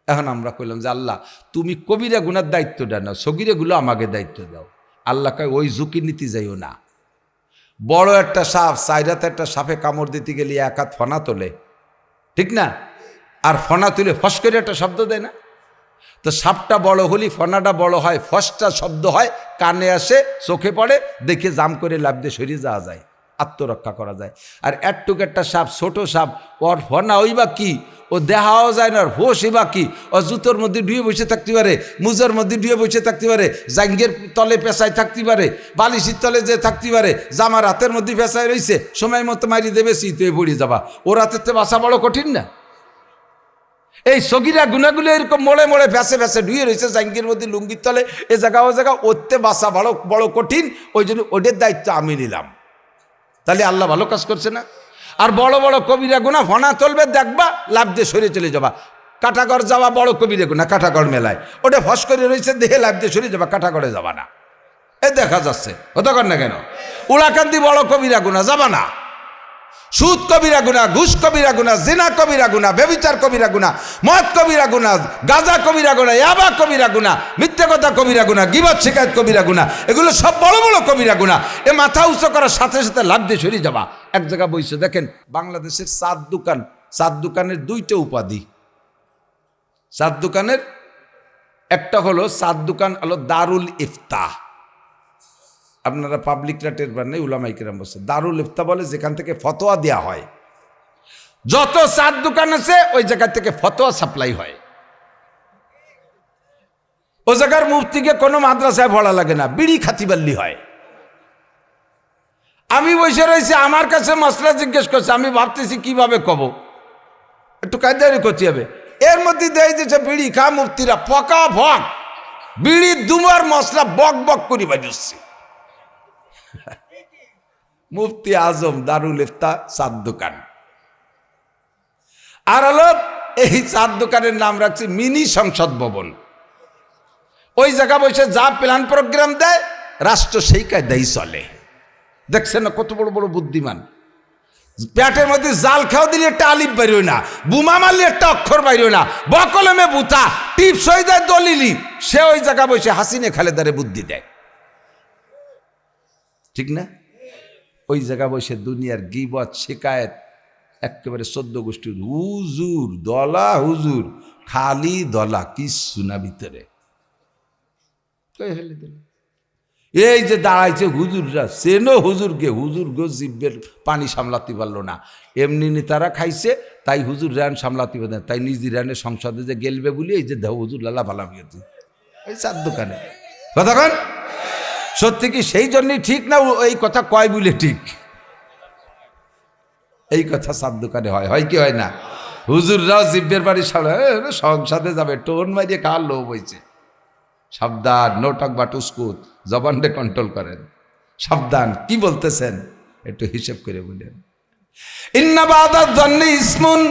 এখন আমরা কইলাম যে আল্লাহ তুমি কবিরা গুনার দায়িত্বটা নাও, সগিরাগুলো আমাকে দায়িত্ব দাও। আল্লাহ কয় ওই ঝুঁকি নিতে যাইও না। বড় একটা সাপ, 4 হাতে একটা সাপে কামড় দিতে গেলে 1 হাত ফনা তোলে, ঠিক না? আর ফনা তুলে ফস করে একটা শব্দ দেয় না? তো সাপটা বড় হলি ফনাটা বড় হয়, ফসটা শব্দ হয়, কানে আসে, চোখে পড়ে, দেখে জাম করে লাভ দিয়ে সরিয়ে যাওয়া যায়, আত্মরক্ষা করা যায়। আর একটুক একটা সাপ, ছোট সাপ, ওর ফনা ওই বা কি, ও দেখাও যায় না, হোসই বা কি, ও জুতোর মধ্যে ডুয়ে বসে থাকতে পারে, মুজার মধ্যে ডুয়ে বসে থাকতে পারে, জাঙ্গের তলে পেঁচায় থাকতে পারে, বালিশির তলে যে থাকতে পারে, জামার হাতের মধ্যে পেঁচায় রয়েছে, সময় মতো মারি দেবে, শীতে পড়ে যাবা। ওর হাতের তো বাসা বড় কঠিন না? এই সগিরা গুনাগুলো এরকম মোড়ে মোড়ে ভেসে ভেসে ডুয়ে রয়েছে জাঙ্গির মধ্যে, লুঙ্গির তলে, এ জায়গা ও জায়গা, ওতে বাসা বড় বড় কঠিন। ওই জন্য ওদের দায়িত্ব আমি নিলাম। তাহলে আল্লাহ ভালো কাজ করছে না? আর বড় বড় কবিরা গুনাহ ফনা তুলবে, দেখবা লাভ দিয়ে সরে চলে যাবা। কাটাগড় যাওয়া বড় কবিরা গুনাহ, কাটাগড় মেলায় ওটা ফস করে রয়েছে, দেহে লাভ দিয়ে সরে যাবা, কাটাগড়ে যাবা না। এ দেখা যাচ্ছে, হতে কর না কেন? উলাকান্দি বড় কবিরা গুনাহ, যাবা না। সুদ কবিরা গুনাহ, ঘুষ কবিরা গুনাহ, জিনা কবিরা গুনাহ, ব্যভিচার কবিরা গুনাহ, মদ কবিরা গুনাহ, গাঁজা কবিরা গুনাহ, ইয়াবা কবিরা গুনাহ, মিথ্যা কথা কবিরা গুনাহ, গীবত শিকায়ত কবিরা গুনাহ, এগুলো সব বড় বড় কবিরা গুনাহ। এ মাথা উঁচু করার সাথে সাথে লাভ দিয়ে সরিয়ে যাবা। এক জায়গা বইছে দেখেন, বাংলাদেশের 4 দোকান, 4 দোকানের 2টা উপাধি। 4 দোকানের একটা হলো 4 দোকান হলো দারুল ইফতাহ। আপনারা পাবলিকরা টের পান নাই, উলামায়ে কেরাম বলছে দারুল ইফতা বলে যেখান থেকে ফতোয়া দেয়া হয়। যত 4 দোকান আছে ওই জায়গা থেকে ফতোয়া সাপ্লাই হয়। ও জায়গার মুফতিকে কোনো মাদ্রাসায় পড়া লাগে না, বিড়ি খাতিবাল্লি হয়। আমি বসে রয়েছি, আমার কাছে মশলা জিজ্ঞেস করছে, আমি ভাবতেছি কিভাবে কব, একটু কায়দারি করতে হবে। এর মধ্যে দেয় দিচ্ছে বিড়ি খা মুফতিরা পকা ভক, বিড়ি দুমার মশলা বক বক করি বাজছে। মুফতি আজম দারুল ইফতা 4 দোকান। আর হলো এই 4 দোকানের নাম রাখছে মিনি সংসদ ভবন। ওই জায়গা বসে যা প্ল্যান প্রোগ্রাম দেয় রাষ্ট্র সেই কায়দাই চলে। দেখছেন না কত বড় বড় বুদ্ধিমান। পেটের মধ্যে জাল খাও দিলে একটা আলিফ বাইরোয় না, বুমা মারলে একটা অক্ষর বাইরোয় না, বকলমে বুতা টিপস হয়ে যায় দলিলি, সে ওই জায়গা বসে হাসিনে খালেদারে বুদ্ধি দেয়, ঠিক না? ওই জায়গা বসে দুনিয়ার গীবত শিকায়েত একেবারে 14 গোষ্ঠীর হুজুর দলা, হুজুর খালি দলা, কিচ্ছু না ভিতরে। এই যে দাঁড়াইছে হুজুররা, সেনো হুজুরকে, হুজুর গো জিব্বের পানি সামলাতে পারলো না, এমনি তারা খাইছে, তাই হুজুর রান সামলাতে পারে, তাই নিজের রানের সংসদে যে গেলবে বলি এই যে দেহ হুজুর লালা ভালা পেয়েছে এই 4 দোকানে। কথা কন সত্যি কি সেই জন্যই ঠিক না এই কথা কয় বলে ঠিক? এই কথা সাত দোকানে হয় কি হয় না? হুজুররাও জিব্বের বাড়ি সংসাদে যাবে, টোন মারিয়ে কার লোভ হয়েছে। সাবধান, নো টক বাট উস্কুত, জবানটা কন্ট্রোল করেন। সাবধান, কি বলতেছেন একটু হিসেব করে বলেন। ইন্না বাদাত যান্নি ইসমুন,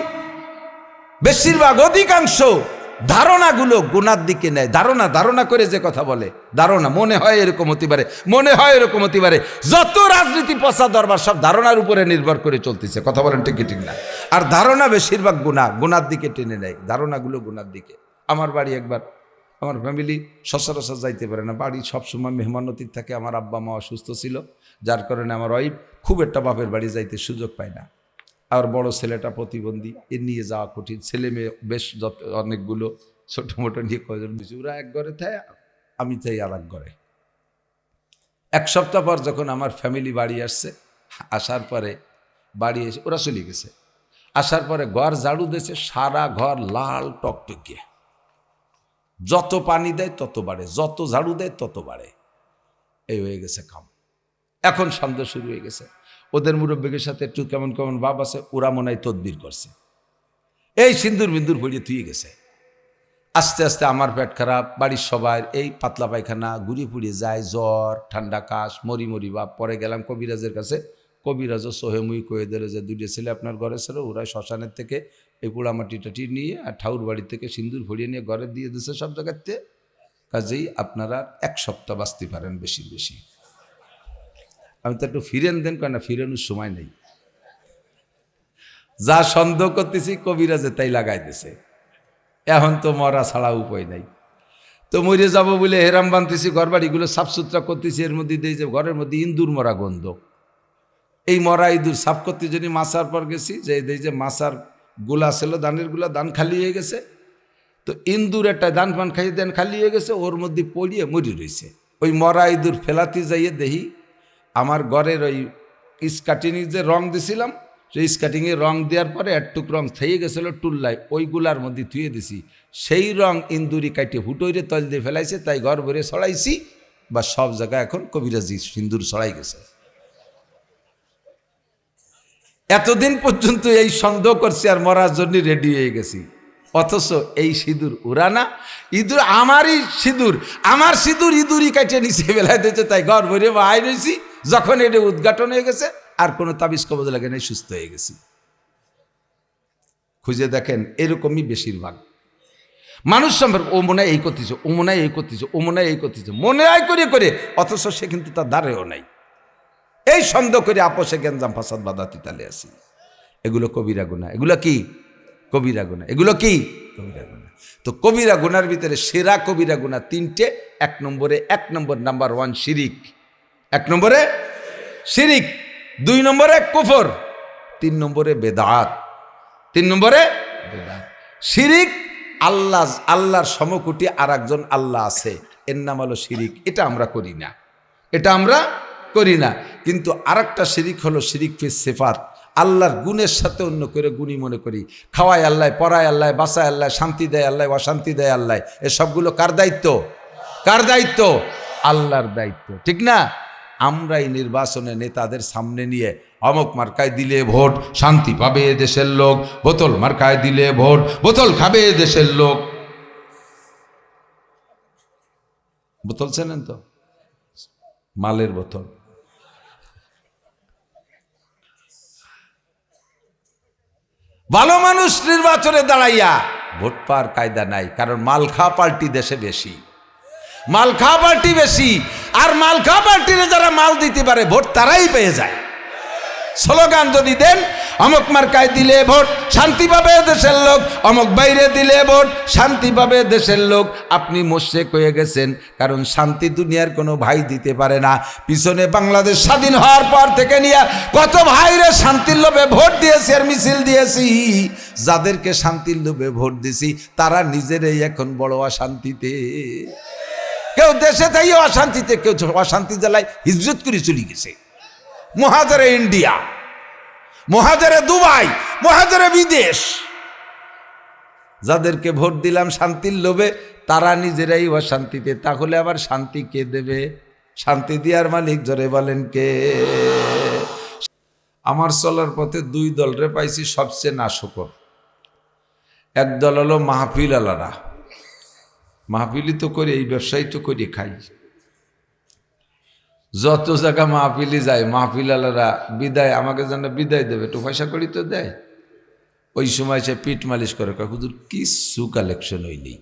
বেশিরভাগ অধিকাংশ ধারণাগুলো গুনার দিকে নেয়। ধারণা করে যে কথা বলে, ধারণা মনে হয় এরকম হতে পারে, মনে হয় এরকম হতে পারে। যত রাজনীতি পচা দরবার সব ধারণার উপরে নির্ভর করে চলতেছে, কথা বলেন ঠিক ঠিক না? আর ধারণা বেশিরভাগ গুনার দিকে টেনে নেয়, ধারণাগুলো গুনার দিকে। আমার বাড়ি একবার, আমার ফ্যামিলি সচরাচর যাইতে পারে না, বাড়ি সবসময় মেহমানতির থাকে। আমার আব্বা মা অসুস্থ ছিল, যার কারণে আমার ওয়াইফ খুব একটা বাপের বাড়ি যাইতে সুযোগ পায় না। আর বড় ছেলেটা প্রতিবন্ধী, এর নিয়ে যাওয়া কঠিন। ছেলে মেয়ে বেশ অনেকগুলো, ছোট মোটো নিয়ে কয়জন বেশি, ওরা এক ঘরে থাকে, আমি চাই আর এক ঘরে। এক সপ্তাহ পর যখন আমার ফ্যামিলি বাড়ি আসছে, আসার পরে বাড়ি এসে ওরা চলে গেছে, আসার পরে ঘর ঝাড়ু দিয়েছে, সারা ঘর লাল টকটকিয়ে। যত পানি দেয় তত বাড়ে, যত ঝাড়ু দেয় তত বাড়ে। এই হয়ে গেছে কাম। এখন সন্দেহ শুরু হয়ে গেছে। ওদের মুরব্বীর সাথে একটু কেমন কেমন ভাব আছে, ওরা মনে হয় তদবির করছে। এই সিন্দুর বিন্দুর ভরিয়ে থুয়ে গেছে। আস্তে আস্তে আমার পেট খারাপ, বাড়ির সবাই এই পাতলা পায়খানা, গুড়ি পুড়িয়ে যায়, জ্বর, ঠান্ডা কাশ, মরি ভাব। পরে গেলাম কবিরাজের কাছে, কবিরাজও সোহেমুই কয়ে দিল যে দুইটা ছেলে আপনার ঘরে ছিল, ওরা শ্মশানের থেকে এই পোড়ামাটি টাটি নিয়ে আর ঠাউর বাড়ি থেকে সিন্দুর ভরিয়ে নিয়ে ঘরে দিয়ে দিয়েছে সব জায়গাতে। কাজেই আপনারা এক সপ্তাহ বাঁচতে পারেন বেশি বেশি। আমি তো একটু ফিরেন দেন, কেন ফিরানোর সময় নেই। যা সন্দেহ করতেছি কবিরাজে তাই লাগাই দিছে। এখন তো মরা ছাড়া উপায় নাই, তো মরে যাবো বলে হেরাম বানতেছি, ঘর বাড়িগুলো সাফ সুতরা করতেছি। এর মধ্যে দিয়ে যে ঘরের মধ্যে ইন্দুর মরা গন্ধ, এই মরা ইঁদুর সাফ করতে যদি মাছার পর গেছি, যে এই যে মাছার গোলা ছিল, দানের গুলা, দান খালি হয়ে গেছে। তো ইন্দুর একটা দান পান খাইয়ে দেন খালি হয়ে গেছে, ওর মধ্যে পড়িয়ে মরি রয়েছে। ওই মরা ইঁদুর ফেলাতে যাইয়ে দেখি আমার ঘরের ওই স্কাটিংয়ে যে রং দিছিলাম, সেই স্কাটিংয়ে রং দেওয়ার পরে একটুক রং থেকে গেছিলো টুল্লায়, ওইগুলার মধ্যে ধুয়ে দিছি। সেই রং ইন্দুরি কাটে হুটোইরে তল দিয়ে ফেলাইছে, তাই ঘর ভরে ছড়াইছি। বা সব জায়গায় এখন কবিরাজি সিন্দুর ছড়াই গেছে। এতদিন পর্যন্ত এই সন্দেহ করছি আর মরার জন্য রেডি হয়ে গেছি, অথচ এই সিঁদুর ওরা না, ইঁদুর আমারই সিঁদুর, আমার সিঁদুর ইঁদুরই কাটিয়ে নিচে বেলায় দিয়েছে। তাই ঘর ভরে বাহাই রয়েছি। যখন এটা উদ্ঘাটন হয়ে গেছে, আর কোনো তাবিজ কবজ লাগে নাই, সুস্থ হয়ে গেছি। খুঁজে দেখেন, এরকমই বেশিরভাগ মানুষ সম্পর্কে। ও মনে হয় এই করতেছে, ও মনে হয় এই করতেছে, ও মনে হয় এই করতেছে, মনে হয় করে করে, অথচ সে কিন্তু তার দ্বারেও নাই। এই সন্দেহ করে আপোষে গেঞ্জাম ফাসাদ বাদাতি তালে আসি। এগুলো কবিরা গুনাহ। এগুলো কি কবিরা গুনাহ? এগুলো কি কবিরা গুনাহ? তো কবিরা গুনার ভিতরে সেরা কবিরা গুনাহ তিনটে। এক নম্বর নাম্বার 1 শিরিক, 1 নম্বরে শিরিক, 2 নম্বরে কুফর, 3 নম্বরে বেদাত। 3 নম্বরে বেদাত। শিরিক, আল্লাহর সমকুটি আর একজন আল্লাহ আছে, এর নাম হলো শিরিক। এটা আমরা করি না, এটা আমরা করি না। কিন্তু আরেকটা শিরিক হলো শিরিক ফিস সিফাত। আল্লাহর গুণের সাথে অন্য করে গুণী মনে করি। খাওয়ায় আল্লাহ, পড়ায় আল্লাহ, বাঁচায় আল্লাহ, শান্তি দেয় আল্লাহ, অশান্তি দেয় আল্লাহ। এসবগুলো কার দায়িত্ব? কার দায়িত্ব? আল্লাহর দায়িত্ব, ঠিক না? আমরা এই নির্বাচনে নেতাদের সামনে নিয়ে অমুক মার্কায় দিলে ভোট শান্তি পাবে দেশের লোক, বোতল মার্কায় দিলে ভোট বোতল খাবে দেশের লোক। বোতল চেনেন তো? মালের বোতল। ভালো মানুষ নির্বাচনে দাঁড়াইয়া ভোট পাওয়ার কায়দা নাই, কারণ মাল খাওয়া পার্টি দেশে বেশি, মাল খাওয়া পার্টি বেশি। আর মাল খাওয়া পার্টিরে যারা মাল দিতে পারে ভোট তারাই পেয়ে যায়। স্লোগান যদি দেন অমুক মার্কায় দিলে ভোট শান্তি পাবে দেশের লোক, অমুক বাইরে দিলে ভোট শান্তি পাবে দেশের লোক, আপনি মোশেক হয়ে গেছেন। কারণ শান্তি দুনিয়ার কোনো ভাই দিতে পারে না। পিছনে বাংলাদেশ স্বাধীন হওয়ার পর থেকে নিয়ে কত ভাইরে শান্তির লোভে ভোট দিয়েছি আর মিছিল দিয়েছি। যাদেরকে শান্তির লোভে ভোট দিছি তারা নিজেরাই এখন বড় অশান্তিতে। কেউ দেশে তাই অশান্তিতে, কেউ অশান্তি জ্বালায় হিজরত করে চলে গেছে। মহাজারে ইন্ডিয়া, মহাজারে দুবাই, মহাজারে বিদেশ। যাদেরকে ভোট দিলাম শান্তির লোভে তারা নিজেরাই অশান্তিতে, তাহলে আবার শান্তি কে দেবে? শান্তি দিয়ার মালিক জোরে বলেন কে? আমার চলার পথে দুই দলরে পাইছি সবচেয়ে নাশকর। এক দল হলো মাহফিল আলারা, মাহফিলই তো করি, এই ব্যবসায়ী তো করি খাই। যত জায়গা মাহফিলি যায় মাহফিল আলারা বিদায় আমাকে যেন বিদায় দেবে, একটু পয়সা করি তো দেয়। ওই সময় সে পিঠ মালিশ করে, হুজুর কিছু কালেকশন হইনি,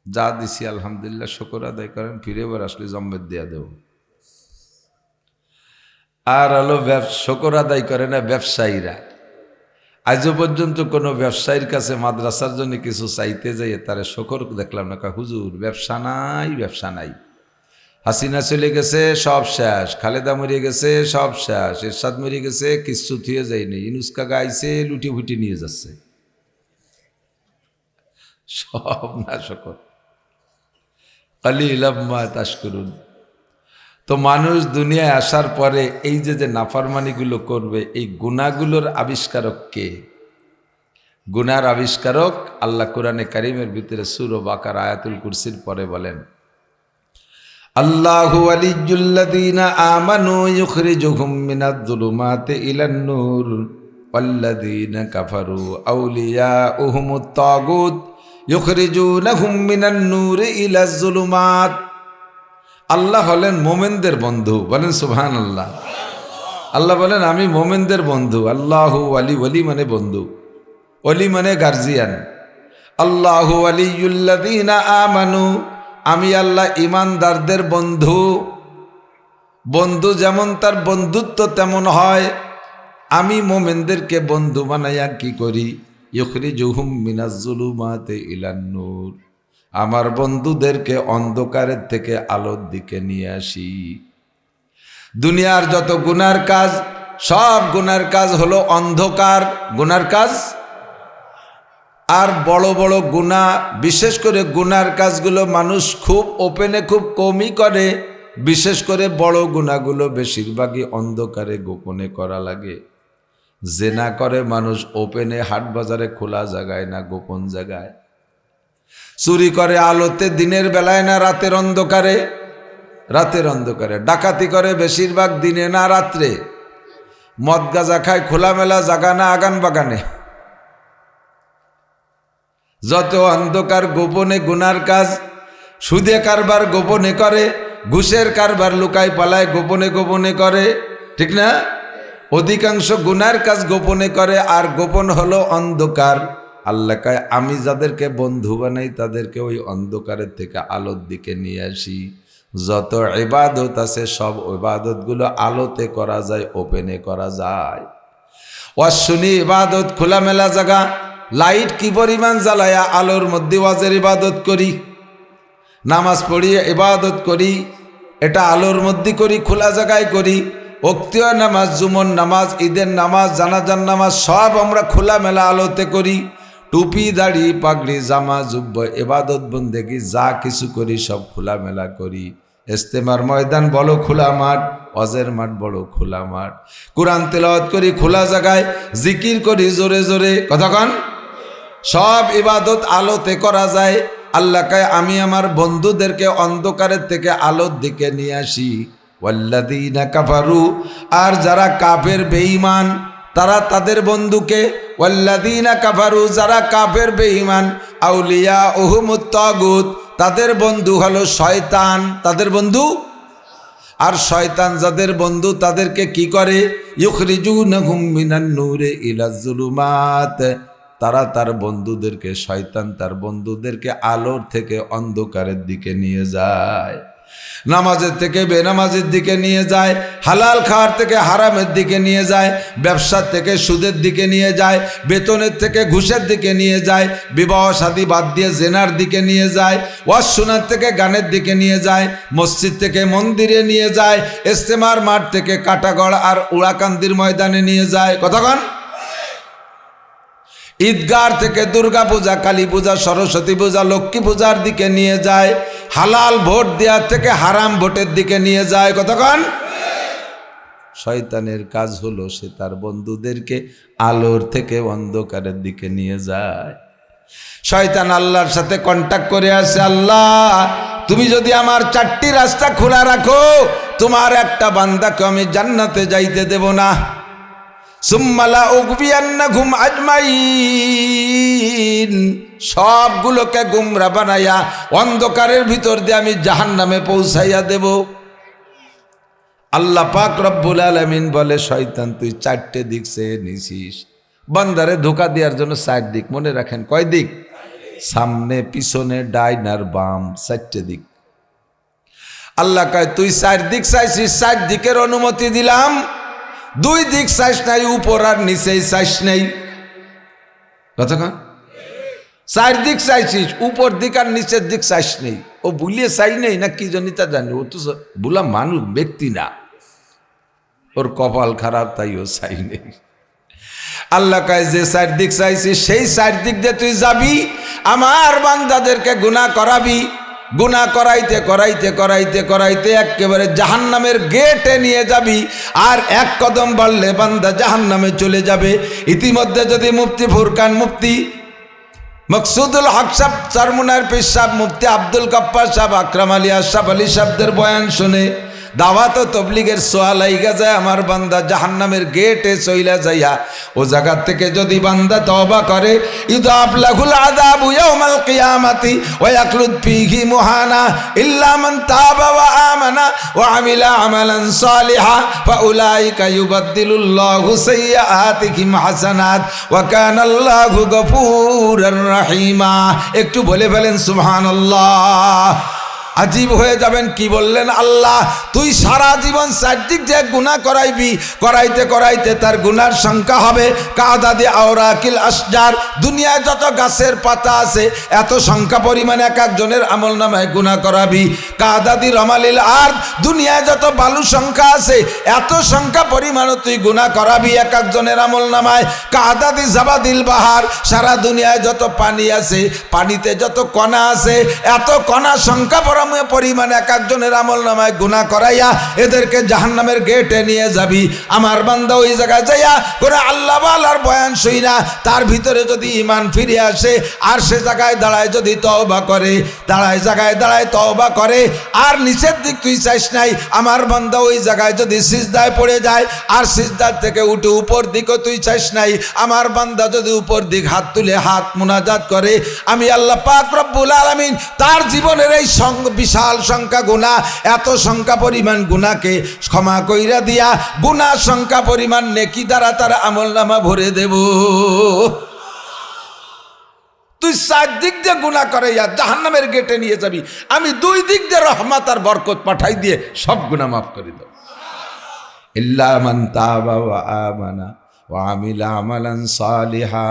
যা দিছি আলহামদুলিল্লাহ শুকর আদায় করেন, ফিরে এবার আসলে জম্মের দেয়া দেব। আর হলো শুকর আদায় করে না ব্যবসায়ীরা। আজও পর্যন্ত কোনো ব্যবসায়ীর কাছে মাদ্রাসার জন্য কিছু চাইতে যাইয়ে তারা শুকর দেখলাম না, হুজুর ব্যবসা নাই, ব্যবসা নাই। হাসিনা চলে গেছে সব শেষ, খালেদা মরিয়ে গেছে সব শেষ, এরশাদ মরিয়ে গেছে কিচ্ছু থুয়ে যায়নি, ইনুস্কা গাইছে লুটি ফুটি নিয়ে যাচ্ছে, সব না শুকর। কালিলাম মা তাশকুরুন। তো মানুষ দুনিয়ায় আসার পরে এই যে নাফরমানিগুলো করবে, এই গুনাহগুলোর আবিষ্কারক কে? গুনার আবিষ্কারক আল্লাহ কোরআনে কারিমের ভিতরে সূরা বাকারা আয়াতুল কুরসির পরে বলেন, আল্লাহু ওয়ালিয়্যুল্লাযীনা আমানু ইউখরিজুহুম মিনাজ-যুলুমাতি ইলান-নূর ওয়াল্লাযীনা কাফারু আউলিয়াউহুমুত তাগুত ইউখরিজুনাহুম মিনান-নূরি ইলাজ-যুলুমাত। আল্লাহ হলেন মোমেনদের বন্ধু, বলেন সুবহানাল্লাহ। আল্লাহ বলেন আমি মোমেনদের বন্ধু। আল্লাহু ওয়ালি, ওয়ালি মানে বন্ধু, ওয়ালি মানে গার্জিয়ান। আল্লাহু ওয়ালিয়্যুল্লাযীনা আমানু, আমি আল্লাহ ইমানদারদের বন্ধু। বন্ধু যেমন তার বন্ধুত্ব তেমন হয়, আমি মোমেনদেরকে বন্ধু বানাইয়া কি করি? ইউখরিজুহুম মিনাজ-যুলুমাতি ইলান-নূর, আমার বন্ধুদেরকে অন্ধকারের থেকে আলোর দিকে নিয়ে আসি। দুনিয়ার যত গুনার কাজ, সব গুনার কাজ হলো অন্ধকার গুনার কাজ। আর বড় বড় গুনাহ, বিশেষ করে গুনার কাজগুলো মানুষ খুব ওপেনে খুব কমই করে। বিশেষ করে বড় গুনাহগুলো বেশিরভাগই অন্ধকারে গোপনে করা লাগে। জেনা করে মানুষ ওপেনে, হাট বাজারে খোলা জায়গায় না, গোপন জায়গায়। চুরি করে আলোতে, দিনের বেলায় না রাতের অন্ধকারে, রাতের অন্ধকারে। ডাকাতি করে বেশিরভাগ দিনে না রাত্রে। মদ গাঁজা খায় খোলামেলা জাগা না আগান বাগানে। যত অন্ধকার গোপনে গুনার কাজ, সুদে কারবার গোপনে করে, ঘুষের কারবার লুকায় পালায় গোপনে গোপনে করে, ঠিক না? অধিকাংশ গুনার কাজ গোপনে করে, আর গোপন হলো অন্ধকার। আল্লাহ কয় আমি যাদেরকে বন্ধু বানাই তাদেরকে ওই অন্ধকারের থেকে আলোর দিকে নিয়ে আসি। যত ইবাদত আছে সব ইবাদতগুলো আলোতে করা যায়, ওপেনে করা যায়। ওয়াসুনি ইবাদত খোলামেলা জায়গা, লাইট কি পরিমাণ জ্বালায়া আলোর মধ্যে ওয়াজের ইবাদত করি, নামাজ পড়িয়ে ইবাদত করি, এটা আলোর মধ্যে করি, খোলা জায়গায় করি। ওক্তীয় নামাজ, জুমন নামাজ, ঈদের নামাজ, জানাজার নামাজ সব আমরা খোলামেলা আলোতে করি। টুপি দাড়ি পাগড়ি জামা জুব্ব ইবাদত বন্দেগী যা কিছু করি সব খোলামেলা করি। ইস্তেমার ময়দান বড় খোলা মাঠ, ওয়াজের মাঠ বড় খোলা মাঠ। কোরআন তেলাওয়াত করি খোলা জায়গায়, জিকির করি জোরে জোরে, কতক্ষণ? সব ইবাদত আলোতে করা যায়। আল্লাহ কয় আমি আমার বন্ধুদেরকে অন্ধকারের থেকে আলোর দিকে নিয়ে আসি। ওয়াল্লাযীনা কাফারু, আর যারা কাফের বেঈমান তারা তাদের বন্ধুকে, ওয়াল্লাযীনা কাফারু যারা কাফের বেঈমান, আউলিয়াউহুমুত তাগুত তাদের বন্ধু হলো শয়তান, তাদের বন্ধু। আর শয়তান যাদের বন্ধু তাদেরকে কি করে? ইউখরিজুনাহুম মিনান নূরি ইলাজ-যুলুমাত, তারা তার বন্ধুদেরকে, শয়তান তার বন্ধুদেরকে আলোর থেকে অন্ধকারের দিকে নিয়ে যায়। নামাজের থেকে বেনামাজের দিকে নিয়ে যায়, হালাল খাওয়ার থেকে হারামের দিকে নিয়ে যায়, ব্যবসার থেকে সুদের দিকে নিয়ে যায়, বেতনের থেকে ঘুষের দিকে নিয়ে যায়, বিবাহ শাদী বাদ দিয়ে জেনার দিকে নিয়ে যায়, ওয়াজ শোনার থেকে গানের দিকে নিয়ে যায়, মসজিদ থেকে মন্দিরে নিয়ে যায়, ইস্তেমার মাঠ থেকে কাটাগড় আর উড়াকান্দির ময়দানে নিয়ে যায়, কতক্ষণ? ঈদগাহ থেকে দুর্গা পূজা, কালী পূজা, সরস্বতী পূজা, লক্ষ্মী পূজার দিকে নিয়ে যায়, হালাল ভোট দেওয়ার থেকে হারাম ভোটের দিকে নিয়ে যায়, কতক্ষণ? শয়তানের কাজ হলো সে তার বন্ধুদেরকে আলোর থেকে অন্ধকারের দিকে নিয়ে যায়। শয়তান আল্লাহর সাথে কন্ট্যাক্ট করে আসে, আল্লাহ তুমি যদি আমার 4টি রাস্তা খোলা রাখো, তোমার একটা বান্দাকে আমি জান্নাতে যাইতে দেব না। সুম্মা লা উগবিয়ান্নাকুম আজমাইন, সবগুলোকে গুমরা বানাইয়া অন্ধকারের ভিতর দিয়ে আমি জাহান্নামে পৌঁছাইয়া দেব। আল্লাহ পাক রব্বুল আলামিন বলে, শয়তান তুই 4টে দিক চেয়ে নিছিস। বান্দারে ধোঁকা দেওয়ার জন্য 4 দিক, মনে রাখেন কয় দিক? সামনে, পিছনে, ডাইন আর বাম, 4টে দিক। আল্লাহ কয় তুই 4 দিক চাইছিস, 4 দিকের অনুমতি দিলাম। 2 দিক চাইস নাই, উপর আর নিচেই চাইস নাই। কতক্ষণ? 4 দিক চাইছিস, উপর দিক আর নিচের দিক চাইস নেই। ও ভুলিয়ে চাই নেই না কি জানি তা জানি, ও তো ভুলা মানুষ, ব্যক্তি না, ওর কপাল খারাপ তাই ও চাই নেই। আল্লাহ কয় যে 4 দিক চাইছিস সেই 4 দিক দিয়ে তুই যাবি, আমার বান্দাদেরকে গুনাহ করাবি। গুনাহ করাইতে করাইতে করাইতে করাইতে একেবারে জাহান্নামের গেটে নিয়ে যাবি, আর 1 কদম বাড়লে বান্দা জাহান্নামে চলে যাবে। ইতিমধ্যে যদি মুফতি ফুরকান, মুফতি মকসুদুল হক সাহেব, চরমুনার পীর সাহেব, মুফতি আব্দুল গফফার সাহেব, আকরাম আলী আশরাফ আলী সাহেবদের বয়ান শুনে দাওয়াত ও তবলিগের সোয়া লাইগা যায়, আমার বান্দা জাহান্নামের গেটে চইলা যাইয়া ও জায়গা থেকে যদি বান্দা তওবা করে, ইউদাব লাহুল আযাবু ইয়াউমাল কিয়ামাতি ওয়া ইয়াকলুদ ফীহি মুহানা ইল্লা মান তাবা ওয়া আমানা ওয়া আমিলা আমালান সালিহা ফাউলাইকা ইউবাদদিলুল্লাহু সাইয়্যাতিহিম হাসানাত ওয়া কানাল্লাহু গফুরুর রহিমা। একটু বলে ফেলেন সুবহানাল্লাহ। আজীব হয়ে যাবেন, কি বললেন আল্লাহ? তুই সারা জীবন 4 দিক যে গুনাহ করাইবি, করাইতে করাইতে তার গুনার সংখ্যা হবে কাদাদি আওরাকিল আশজার। দুনিয়ায় যত গাছের পাতা আছে এত সংখ্যা পরিমাণে এক একজনের আমল নামায় গুনাহ করাবি। কাদাদি রমালিল আরদ, দুনিয়ায় যত বালু সংখ্যা আছে এত সংখ্যা পরিমাণে তুই গুনাহ করাবি এক একজনের আমল নামায়। কাদাদি জাবাদিল বাহার, সারা দুনিয়ায় যত পানি আছে, পানিতে যত কণা আছে এত কণা সংখ্যা পরিমাণে এক একজনের আমল নামায় গুনাহ করাইয়া এদেরকে জাহান্নামের গেটে নিয়ে যাবি। আমার বান্দা ওই জায়গায় যাইয়া করে আল্লাহ ওয়ালার বয়ান শুইনা তার ভিতরে যদি ঈমান ফিরে আসে, আর সে জায়গায় দাঁড়ায় যদি তওবা করে, জায়গায় দাঁড়ায় তওবা করে, আর নিচের দিক তুই চাইস নাই, আমার বান্দা ওই জায়গায় যদি সিজদায় পড়ে যায়, আর সিজদার থেকে উঠে উপর দিকও তুই চাইস নাই, আমার বান্দা যদি উপর দিক হাত তুলে হাত মুনাজাত করে, আমি আল্লাহ পাক রব্বুল আলামিন তার জীবনের এই বিশাল সংখ্যা গুনাহ, এত সংখ্যা পরিমাণ গুনাহকে ক্ষমা কইরা দিয়া গুনাহ সংখ্যা পরিমাণ নেকি দ্বারা তার আমলনামা ভরে দেব। তুই 4 দিক দিয়ে গুনাহ করাইয়া জাহান্নামের গেটে নিয়ে যাবি, আমি 2 দিক দিয়ে রহমত আর বরকত পাঠাই দিয়ে সব গুনাহ মাফ করে দেব। ইল্লা মান তাবা ওয়া আমানা ওয়া আমিলা আমালান সালিহা।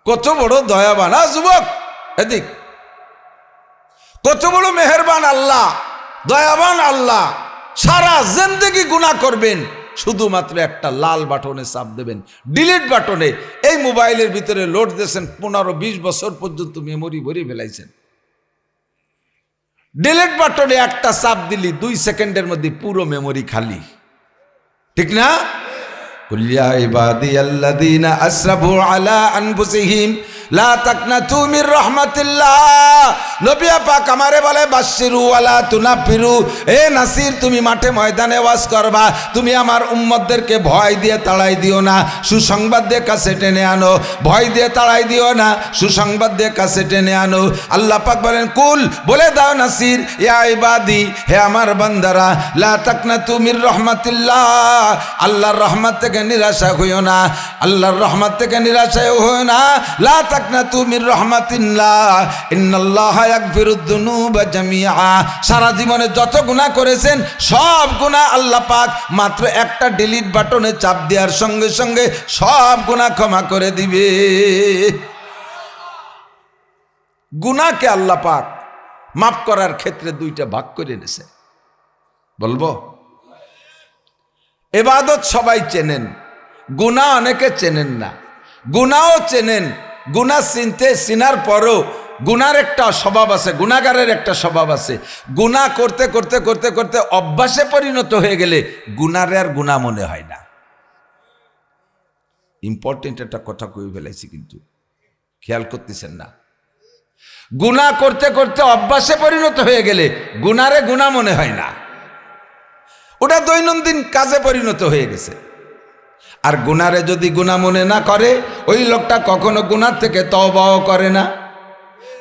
কত বড় দয়াবান যুবক, এদিক কত বড় মেহেরবান আল্লাহ, দয়াবান আল্লাহ। সারা জিন্দেগি গুনাহ করবেন, শুধুমাত্র একটা লাল বাটনে চাপ দেবেন, ডিলিট বাটনে। এই মোবাইলের ভিতরে লোড দিয়েছেন, 15-20 বছর পর্যন্ত মেমোরি ভরে ফেলাইছেন। ডিলিট বাটনে একটা চাপ দিলি 2 সেকেন্ডের মধ্যে পুরো মেমোরি খালি, ঠিক না? কুল ইয়া ইবাদিয়াল্লাযীনা আসরাফু আলা আনফুসিহিম লা তাকনাতু মির রাহমাতিল্লাহ। নবী পাক আমারে বলে বাশশিরু ওয়ালা তুনাফিরু। এ নাসির, তুমি মাঠে ময়দানে ওয়াজ করবা, তুমি আমার উম্মতদেরকে ভয় দিয়ে তাড়াই দিও না, সুসংবাদ দিয়ে কাছে টেনে আনো। ভয় দিয়ে তাড়াই দিও না, সুসংবাদ দিয়ে কাছে টেনে আনো। আল্লাহ পাক বলেন কুল, বলে দাও নাসির, ইয়া ইবাদি, হে আমার বান্দারা, লা তাকনাতু মির রাহমাতিল্লাহ, আল্লাহর রহমত থেকে নিরাশা হইও না, আল্লাহর রহমত থেকে নিরাশা হইও না। লা তাকনাতু মির রাহমাতিল্লাহ ইন্নাল্লাহা ইয়াগফিরুদ যুনুবা জামিআ। সারা জীবনে যত গুনাহ করেছেন সব গুনাহ আল্লাহ পাক মাত্র একটা ডিলিট বাটনে চাপ দেওয়ার সঙ্গে সঙ্গে সব গুনাহ ক্ষমা করে দিবে। গুনাহকে আল্লাহ পাক মাফ করার ক্ষেত্রে 2টা ভাগ করে নিয়েছে। বলবো, ইবাদত সবাই চেনেন, গুনাহ অনেকে চেনেন না। গুনাহও চেনেন, গুনাহ চিনার পরও গুনার একটা স্বভাব আছে, গুনাহগারের একটা স্বভাব আছে। গুনাহ করতে করতে করতে করতে অভ্যাসে পরিণত হয়ে গেলে গুনারে আর গুনাহ মনে হয় না। ইম্পর্টেন্ট একটা কথা কই ফেলাইছি, কিন্তু খেয়াল করতেছেন না। গুনাহ করতে করতে অভ্যাসে পরিণত হয়ে গেলে গুনারে গুনাহ মনে হয় না, ওটা দৈনন্দিন কাজে পরিণত হয়ে গেছে। আর গুনারে যদি গুনাহ মনে না করে, ওই লোকটা কখনো গুনার থেকে তওবাও করে না।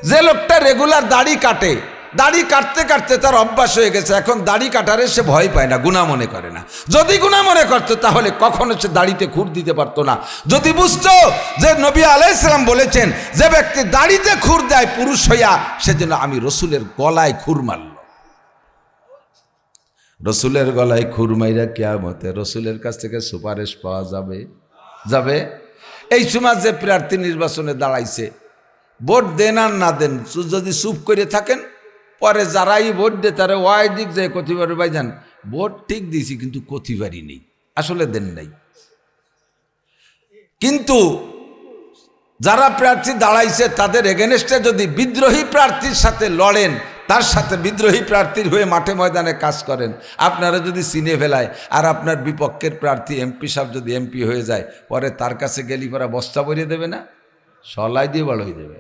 যে লোকটা রেগুলার দাড়ি কাটে, দাড়ি কাটতে কাটতে তার অভ্যাস হয়ে গেছে, এখন দাড়ি কাটারে সে ভয় পায় না, গুনাহ মনে করে না। যদি গুনাহ মনে করতো তাহলে কখনো সে দাড়িতে খুর দিতে পারতো না। যদি বুঝতো যে নবী আলাইহিস সালাম বলেছেন, যে ব্যক্তি দাড়িতে খুর দেয় পুরুষ হইয়া, সেজন্য আমি রসুলের গলায় খুর মারল। রসুলের গলায় খুর মাইরা কিয়ামতে রসুলের কাছ থেকে সুপারিশ পাওয়া যাবে। এই সময় যে প্রার্থী নির্বাচনে দাঁড়াইছে, ভোট দেন আর না দেন, যদি চুপ করে থাকেন, পরে যারাই ভোট দে তারা ওয়াই দিক যায় কতিবারে ভাইজান ভোট ঠিক দিয়েছি কিন্তু কতিবারই নেই, আসলে দেন নাই। কিন্তু যারা প্রার্থী দাঁড়াইছে তাদের এগেনস্টে যদি বিদ্রোহী প্রার্থীর সাথে লড়েন, তার সাথে বিদ্রোহী প্রার্থীর হয়ে মাঠে ময়দানে কাজ করেন, আপনারা যদি চিনে ফেলায় আর আপনার বিপক্ষের প্রার্থী এমপি সাহেব যদি এমপি হয়ে যায়, পরে তার কাছে গেলি পরা বস্তা ভরিয়ে দেবে না, সলাই দিয়ে বড় হয়ে দেবে।